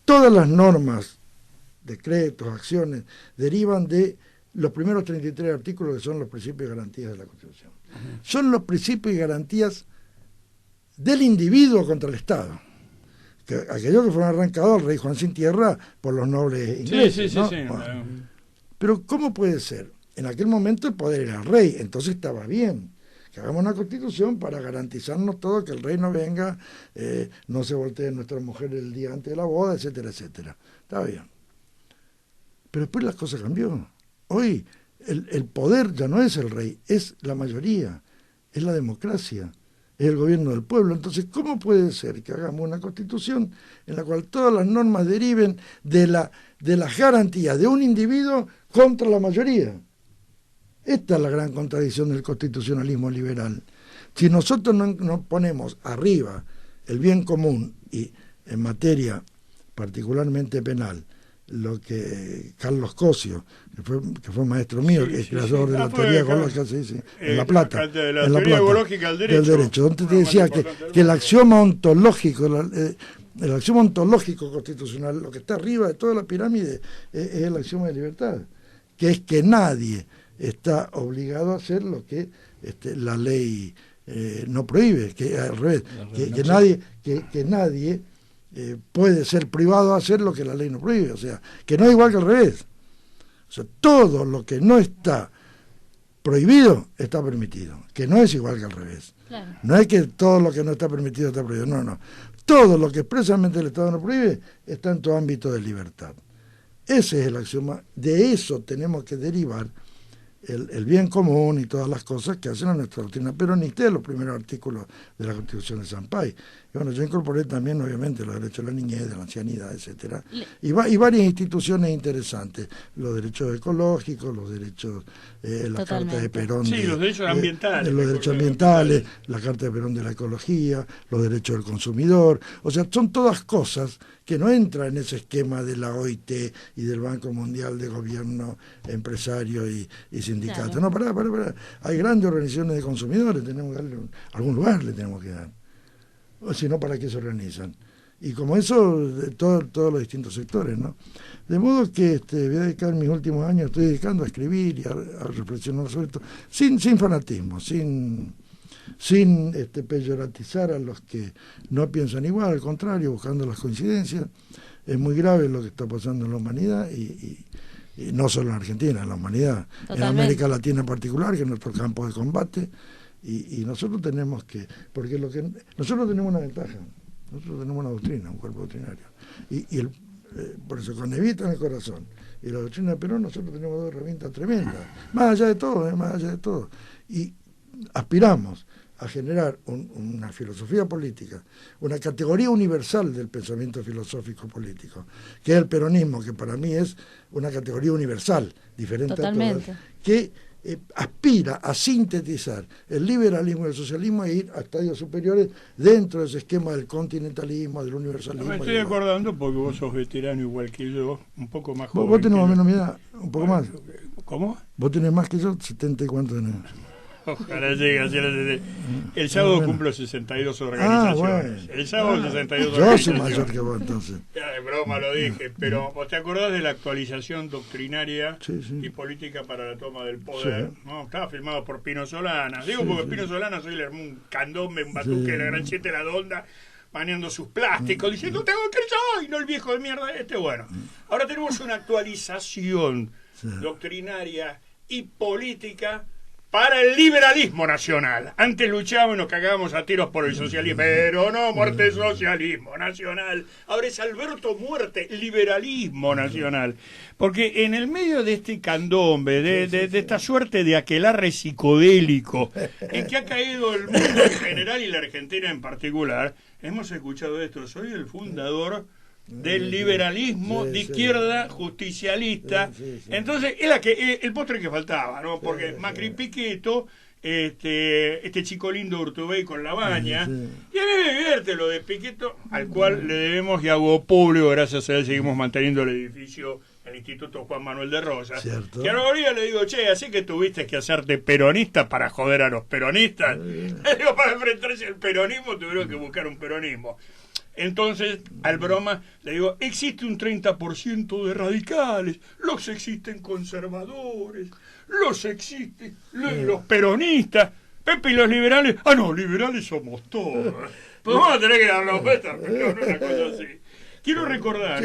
todas las normas, decretos, acciones, derivan de los primeros 33 artículos que son los principios y garantías de la Constitución. Son los principios y garantías del individuo contra el Estado. Aquellos que fueron arrancados al rey Juan Sin Tierra por los nobles ingleses. Sí. Bueno, pero ¿cómo puede ser? En aquel momento el poder era el rey, entonces estaba bien que hagamos una constitución para garantizarnos todo, que el rey no venga, no se voltee nuestra mujer el día antes de la boda, etcétera, etcétera. Estaba bien. Pero después las cosas cambió. Hoy el poder ya no es el rey, es la mayoría, es la democracia, es el gobierno del pueblo. Entonces, ¿cómo puede ser que hagamos una constitución en la cual todas las normas deriven de las garantías de un individuo contra la mayoría? Esta es la gran contradicción del constitucionalismo liberal. Si nosotros no ponemos arriba el bien común y en materia particularmente penal, lo que Carlos Cosio, que fue maestro mío, que es creador de la teoría ecológica, en La Plata, en la teoría ecológica del derecho, donde te decía que el axioma ontológico, el axioma ontológico constitucional, lo que está arriba de toda la pirámide, es el axioma de libertad, que es que nadie está obligado a hacer lo que la ley no prohíbe, que al revés, que nadie puede ser privado a hacer lo que la ley no prohíbe, o sea, que no es igual que al revés. O sea, todo lo que no está prohibido está permitido, que no es igual que al revés. Claro. No es que todo lo que no está permitido está prohibido, no. Todo lo que expresamente el Estado no prohíbe está en tu ámbito de libertad. Ese es el axioma, de eso tenemos que derivar el bien común y todas las cosas que hacen a nuestra doctrina peronista de los primeros artículos de la Constitución de Sampay. Y bueno, yo incorporé también, obviamente, los derechos de la niñez, de la ancianidad, etcétera, y varias instituciones interesantes, los derechos ecológicos, los derechos, la Carta de Perón. Sí, los derechos ambientales. Los derechos ambientales, la Carta de Perón de la ecología, los derechos del consumidor. O sea, son todas cosas que no entran en ese esquema de la OIT y del Banco Mundial de Gobierno, Empresario y Sindicato. Claro. No, pará. Hay grandes organizaciones de consumidores, tenemos que darle algún lugar, le tenemos que dar. O si no, ¿para qué se organizan? Y como eso, todos los distintos sectores, ¿no? De modo que voy a dedicar mis últimos años, estoy dedicando a escribir y a reflexionar sobre esto, sin fanatismo, sin peyoratizar a los que no piensan igual, al contrario, buscando las coincidencias. Es muy grave lo que está pasando en la humanidad y no solo en Argentina, en la humanidad, totalmente. En América Latina en particular, que es nuestro campo de combate, y nosotros tenemos que, porque nosotros tenemos una ventaja, nosotros tenemos una doctrina, un cuerpo doctrinario, por eso con Evita en el corazón y la doctrina de Perón, nosotros tenemos dos herramientas tremendas, más allá de todo, y aspiramos a generar una filosofía política, una categoría universal del pensamiento filosófico político, que es el peronismo, que para mí es una categoría universal, diferente totalmente. A todas, que aspira a sintetizar el liberalismo y el socialismo e ir a estadios superiores dentro de ese esquema del continentalismo, del universalismo. Me estoy acordando porque vos sos veterano igual que yo, un poco más joven. Vos tenés más o menos mi edad, un poco más. ¿Cómo? Vos tenés más que yo, 70 y cuánto tenés. Ojalá llegue a ser. El sábado cumplo 62 organizaciones. Bueno. El sábado 62 Yo soy organizaciones. mayor que vos, entonces. Ya, de broma lo dije, pero ¿vos te acordás de la actualización doctrinaria Sí. y política para la toma del poder? Sí. ¿No? Estaba firmado por Pino Solana. Digo Sí, porque sí. Pino Solana soy un candombe, un batuque de la gran siete de la donda, maneando sus plásticos, diciendo tengo que soy, no el viejo de mierda este. Bueno, ahora tenemos una actualización doctrinaria y política para el liberalismo nacional. Antes luchábamos y nos cagábamos a tiros por el socialismo, pero no, muerte socialismo nacional. Ahora es Alberto muerte, liberalismo nacional. Porque en el medio de este candombe, de esta suerte de aquelarre psicodélico en que ha caído el mundo en general y la Argentina en particular, hemos escuchado esto. Soy el fundador del liberalismo de izquierda justicialista. Entonces era el postre que faltaba, ¿no? Porque Macri Piqueto, este chico lindo Urtubey con la baña, y a mí me divierte lo de Piqueto, al cual le debemos, y hago público, gracias a él seguimos manteniendo el edificio, el Instituto Juan Manuel de Rosas. Cierto. Que ahora le digo, che, así que tuviste que hacerte peronista para joder a los peronistas. Le digo, para enfrentarse al peronismo tuvieron que buscar un peronismo. Entonces, al broma, le digo, existe un 30% de radicales, los existen conservadores, los existen los peronistas, Pepe y los liberales, no, liberales somos todos. Pues vamos a tener que darnos cuenta, pero no una cosa así. Quiero recordar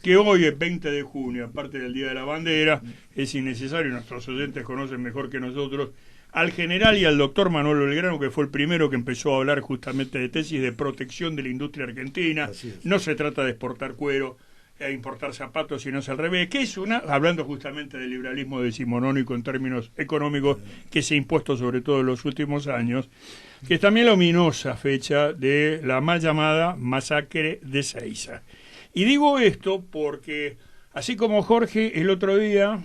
que hoy es 20 de junio, aparte del Día de la Bandera, es innecesario, nuestros oyentes conocen mejor que nosotros, al general y al doctor Manuel Belgrano, que fue el primero que empezó a hablar justamente de tesis de protección de la industria argentina. No se trata de exportar cuero e importar zapatos, sino es al revés, que es hablando justamente del liberalismo decimonónico en términos económicos, que se ha impuesto sobre todo en los últimos años, que es también la ominosa fecha de la mal llamada masacre de Seiza. Y digo esto porque, así como Jorge el otro día,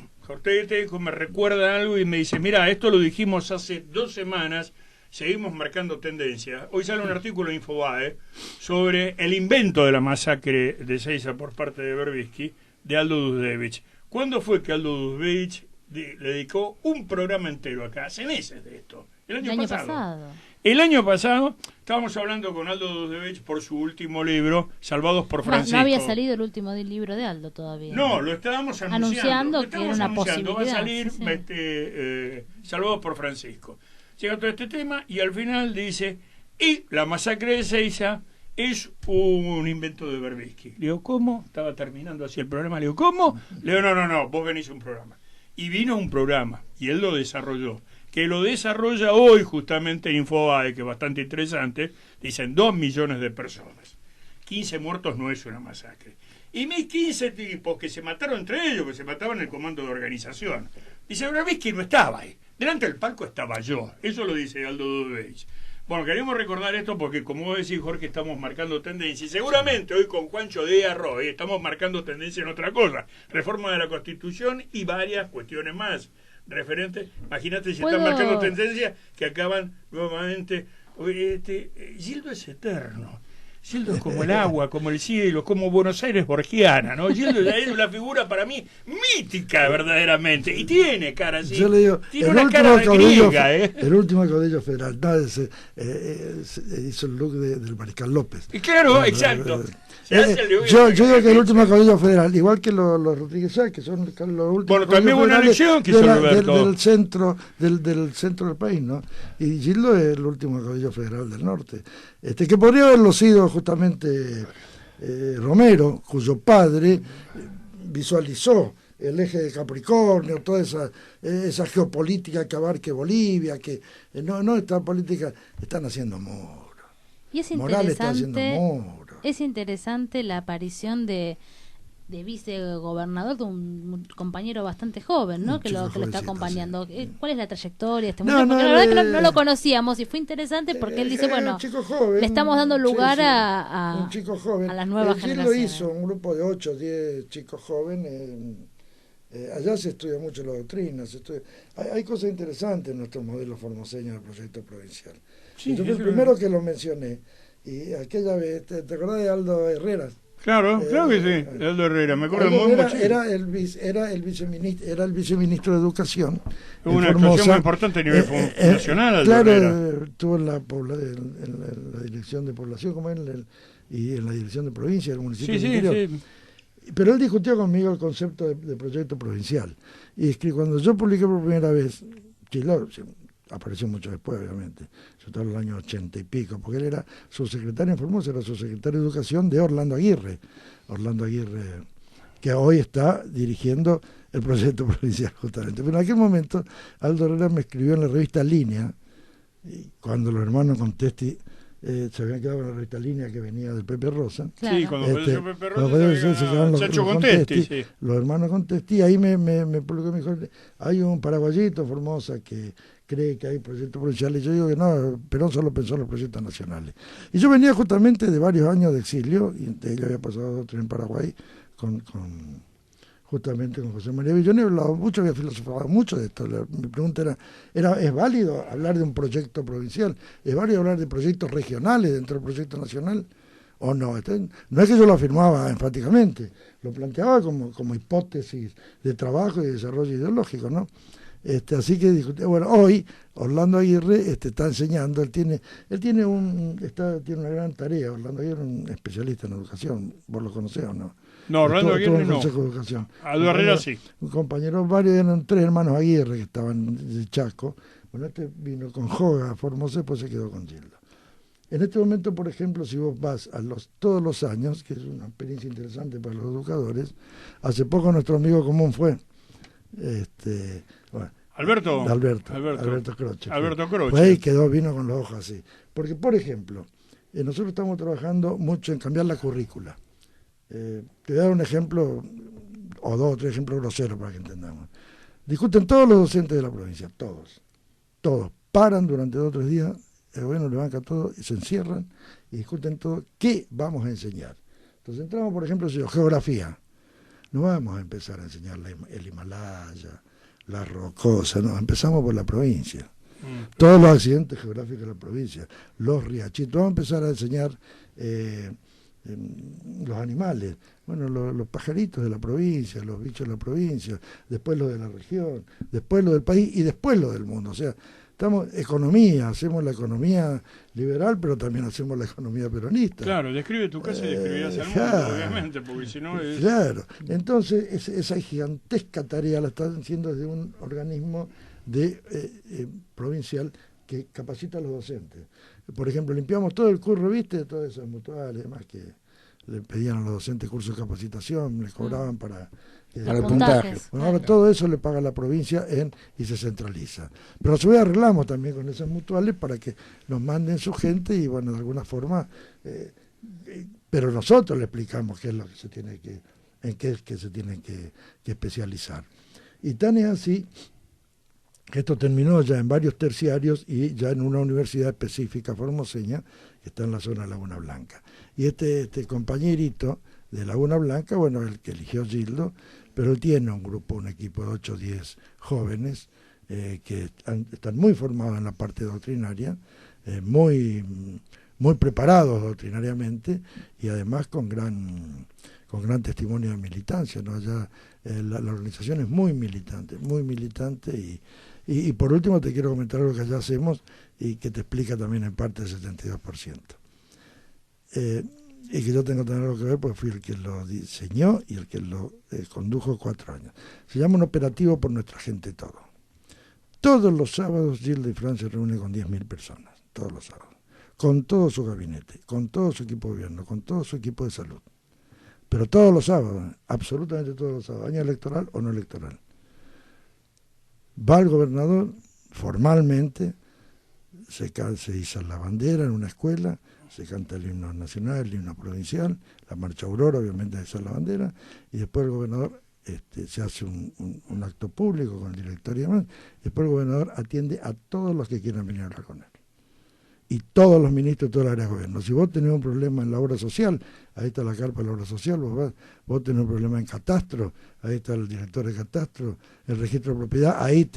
me recuerda algo y me dice, mira, esto lo dijimos hace 2 semanas, seguimos marcando tendencia. Hoy sale un artículo en Infobae sobre el invento de la masacre de Seiza por parte de Berbisky, de Aldo Dudevich. ¿Cuándo fue que Aldo Dudevich le dedicó un programa entero acá? Hace meses de esto. El año pasado. El año pasado estábamos hablando con Aldo Dudevich por su último libro, Salvados por Francisco. No había salido el último libro de Aldo todavía. No, lo estábamos anunciando. Que era una posibilidad. Va a salir Salvados por Francisco. Llega todo este tema y al final dice, y la masacre de Seiza es un invento de Berbisky. Le digo, ¿cómo? Estaba terminando así el programa. Le digo, ¿cómo? Le digo, no, vos venís a un programa. Y vino un programa y él lo desarrolló. Que lo desarrolla hoy justamente Infobae, que es bastante interesante, dicen 2 millones de personas. 15 muertos no es una masacre. Y mis 15 tipos que se mataron entre ellos, que se mataban en el comando de organización. Dice, Berbisky no estaba ahí. Delante del palco estaba yo. Eso lo dice Aldo Dudevich. Bueno, queremos recordar esto porque, como vos decís, Jorge, estamos marcando tendencia. Y seguramente hoy con Juancho de Arroy estamos marcando tendencia en otra cosa. Reforma de la Constitución y varias cuestiones más. Referente, imagínate si están marcando tendencia que acaban nuevamente. Gildo es eterno. Gildo es como el agua, como el cielo, como Buenos Aires borgiana, ¿no? Gildo es una figura para mí mítica, verdaderamente. Y tiene cara así. Yo le digo, tiene una cara de griega, El último caudillo federal. No, hizo el look del Mariscal López. Y claro, exacto. Yo digo que el último caudillo federal, igual que los Rodríguez Sá, que son los últimos. Bueno, también hubo una elección que hizo Roberto. Del centro del país, ¿no? Y Gildo es el último caudillo federal del norte. Que podría haberlo sido justamente Romero, cuyo padre visualizó el eje de Capricornio, toda esa geopolítica que abarque Bolivia, que no esta política, están haciendo Moro. Y es Morales está haciendo interesante, Moro. es interesante la aparición de vicegobernador de un compañero bastante joven, ¿no? Que lo está acompañando. Sí. ¿Cuál es la trayectoria de este muchacho? Porque la verdad es que no lo conocíamos y fue interesante porque él dice, bueno, joven, le estamos dando lugar un chico joven. A las nuevas generaciones. Lo hizo, un grupo de 8 o 10 chicos jóvenes. Allá se estudia mucho la doctrina, hay cosas interesantes en nuestro modelo formoseño del proyecto provincial. Sí, yo fui el primero que lo mencioné. Y aquella vez, ¿te acordás de Aldo Herreras? Claro, claro que sí, Aldo Herrera, me acuerdo muy mucho. Era el viceministro de Educación. Hubo una actuación muy importante a nivel nacional, Aldo claro, Herrera. Estuvo en la dirección de población como y en la dirección de provincia del municipio del interior. Sí. Pero él discutió conmigo el concepto de proyecto provincial. Y es que cuando yo publiqué por primera vez, Chilor apareció mucho después, obviamente, yo estaba en el año 80 y pico, porque él era subsecretario en Formosa, era subsecretario de Educación de Orlando Aguirre, que hoy está dirigiendo el proyecto provincial justamente. Pero en aquel momento Aldo Herrera me escribió en la revista Línea, y cuando los hermanos Contesti se habían quedado en la revista Línea que venía del Pepe Rosa. Claro. Sí, cuando falleció Pepe Rosa se quedaron los Contesti, sí. Los hermanos Contesti, ahí me publicó y me dijo, hay un paraguayito Formosa que cree que hay proyectos provinciales. Yo digo que no, Perón solo pensó en los proyectos nacionales. Y yo venía justamente de varios años de exilio, y yo había pasado 2 en Paraguay, justamente con José María Villoni, hablaba mucho, había filosofado mucho de esto. Mi pregunta era, ¿es válido hablar de un proyecto provincial? ¿Es válido hablar de proyectos regionales dentro del proyecto nacional? ¿O no? No es que yo lo afirmaba enfáticamente, lo planteaba como hipótesis de trabajo y de desarrollo ideológico, ¿no? Así que discutí. Bueno, hoy Orlando Aguirre está enseñando, él tiene una gran tarea. Orlando Aguirre es un especialista en educación, vos lo conocés o no. No, Orlando Aguirre no. Consejo de Educación. Aldo Herrera sí. Un compañero, varios, eran 3 hermanos Aguirre que estaban de Chaco. Bueno, vino con Joga a Formosa, después se quedó con Gildo. En este momento, por ejemplo, si vos vas todos los años, que es una experiencia interesante para los educadores, hace poco nuestro amigo común fue Alberto Croce. Alberto Croce. Fue y vino con los ojos así. Porque, por ejemplo, nosotros estamos trabajando mucho en cambiar la currícula. Te voy a dar un ejemplo, o 2 o 3 ejemplos groseros para que entendamos. Discuten todos los docentes de la provincia, todos. Paran durante 2 o 3 días, el gobierno le banca todo y se encierran y discuten todo. ¿Qué vamos a enseñar? Entonces entramos, por ejemplo, en geografía. No vamos a empezar a enseñar el Himalaya, la Rocosa, no, empezamos por la provincia. Todos los accidentes geográficos de la provincia, los riachitos, vamos a empezar a enseñar los animales, bueno, los pajaritos de la provincia, los bichos de la provincia, después lo de la región, después lo del país y después lo del mundo. O sea, hacemos la economía liberal, pero también hacemos la economía peronista. Claro, describe tu casa y describirás el mundo, obviamente, porque si no es... Claro, entonces esa gigantesca tarea la están haciendo desde un organismo provincial que capacita a los docentes. Por ejemplo, limpiamos todo el curro, ¿viste? De todas esas mutuales, demás que le pedían a los docentes cursos de capacitación, les cobraban para el puntaje. Bueno, ahora todo eso le paga la provincia y se centraliza. Pero a su vez arreglamos también con esas mutuales para que nos manden su gente y, bueno, de alguna forma, pero nosotros le explicamos qué es lo que se tiene en qué es que se tienen que especializar. Y tan es así que esto terminó ya en varios terciarios y ya en una universidad específica formoseña que está en la zona de Laguna Blanca. Y este compañerito de Laguna Blanca, bueno, el que eligió Gildo, pero él tiene un equipo de 8 o 10 jóvenes que están muy formados en la parte doctrinaria, muy preparados doctrinariamente y además con gran testimonio de militancia, ¿no? Ya la organización es muy militante y por último te quiero comentar lo que allá hacemos y que te explica también en parte el 72%. Y que yo tengo también algo que ver porque fui el que lo diseñó y el que lo condujo 4 años. Se llama un operativo por nuestra gente todo. Todos los sábados Gildo y Fran se reúnen con 10.000 personas, todos los sábados, con todo su gabinete, con todo su equipo de gobierno, con todo su equipo de salud. Pero todos los sábados, absolutamente todos los sábados, año electoral o no electoral. Va el gobernador, formalmente, se iza la bandera en una escuela, se canta el himno nacional, el himno provincial, la marcha Aurora, obviamente se iza la bandera, y después el gobernador se hace un acto público con el director y demás, y después el gobernador atiende a todos los que quieran venir a hablar con él. Y todos los ministros de toda la área de gobierno. Si vos tenés un problema en la obra social, ahí está la carpa de la obra social, vos tenés un problema en catastro, ahí está el director de catastro, el registro de propiedad, allí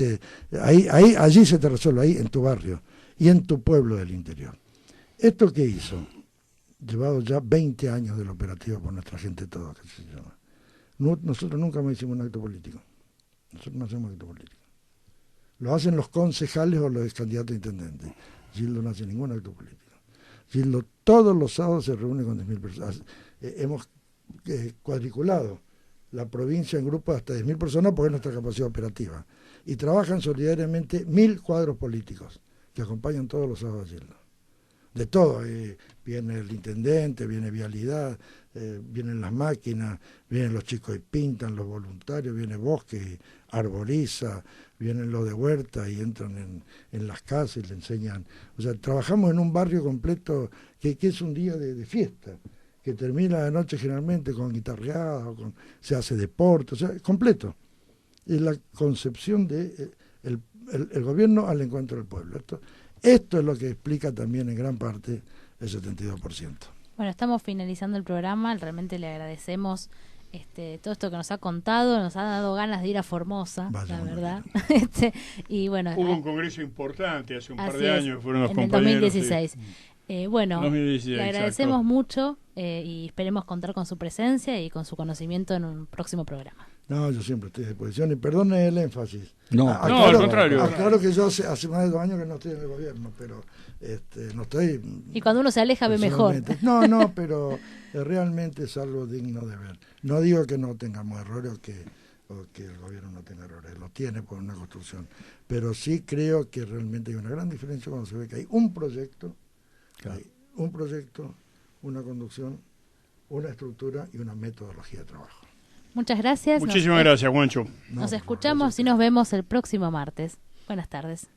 se te resuelve, ahí en tu barrio y en tu pueblo del interior. ¿Esto qué hizo? llevado ya 20 años del operativo por nuestra gente toda, que se llama. Nosotros nunca más hicimos un acto político. Nosotros no hacemos acto político. Lo hacen los concejales o los candidatos a intendentes. Gildo no hace ningún acto político. Gildo todos los sábados se reúne con 10.000 personas. Hemos cuadriculado la provincia en grupos de hasta 10.000 personas porque es nuestra capacidad operativa. Y trabajan solidariamente 1.000 cuadros políticos que acompañan todos los sábados a Gildo. De todo, viene el intendente, viene Vialidad, vienen las máquinas, vienen los chicos y pintan, los voluntarios, viene Bosque y arboriza, vienen los de Huerta y entran en las casas y le enseñan. O sea, trabajamos en un barrio completo que es un día de fiesta, que termina de noche generalmente con guitarreada, se hace deporte, o sea, completo. Es la concepción de el gobierno al encuentro del pueblo. Esto es lo que explica también en gran parte el 72%. Bueno, estamos finalizando el programa, realmente le agradecemos todo esto que nos ha contado, nos ha dado ganas de ir a Formosa, la verdad. Y bueno, hubo un congreso importante hace un par de años, fueron los en compañeros. En el 2016. Sí. Bueno, 2016, le agradecemos exacto. mucho y esperemos contar con su presencia y con su conocimiento en un próximo programa. No, yo siempre estoy a disposición y perdone el énfasis. No, al contrario. Claro que yo hace más de 2 años que no estoy en el gobierno, pero no estoy... Y cuando uno se aleja ve mejor. No, pero realmente es algo digno de ver. No digo que no tengamos errores o que el gobierno no tenga errores, lo tiene por una construcción, pero sí creo que realmente hay una gran diferencia cuando se ve que hay un proyecto, una conducción, una estructura y una metodología de trabajo. Muchas gracias. Muchísimas gracias, Juancho. Nos escuchamos y nos vemos el próximo martes. Buenas tardes.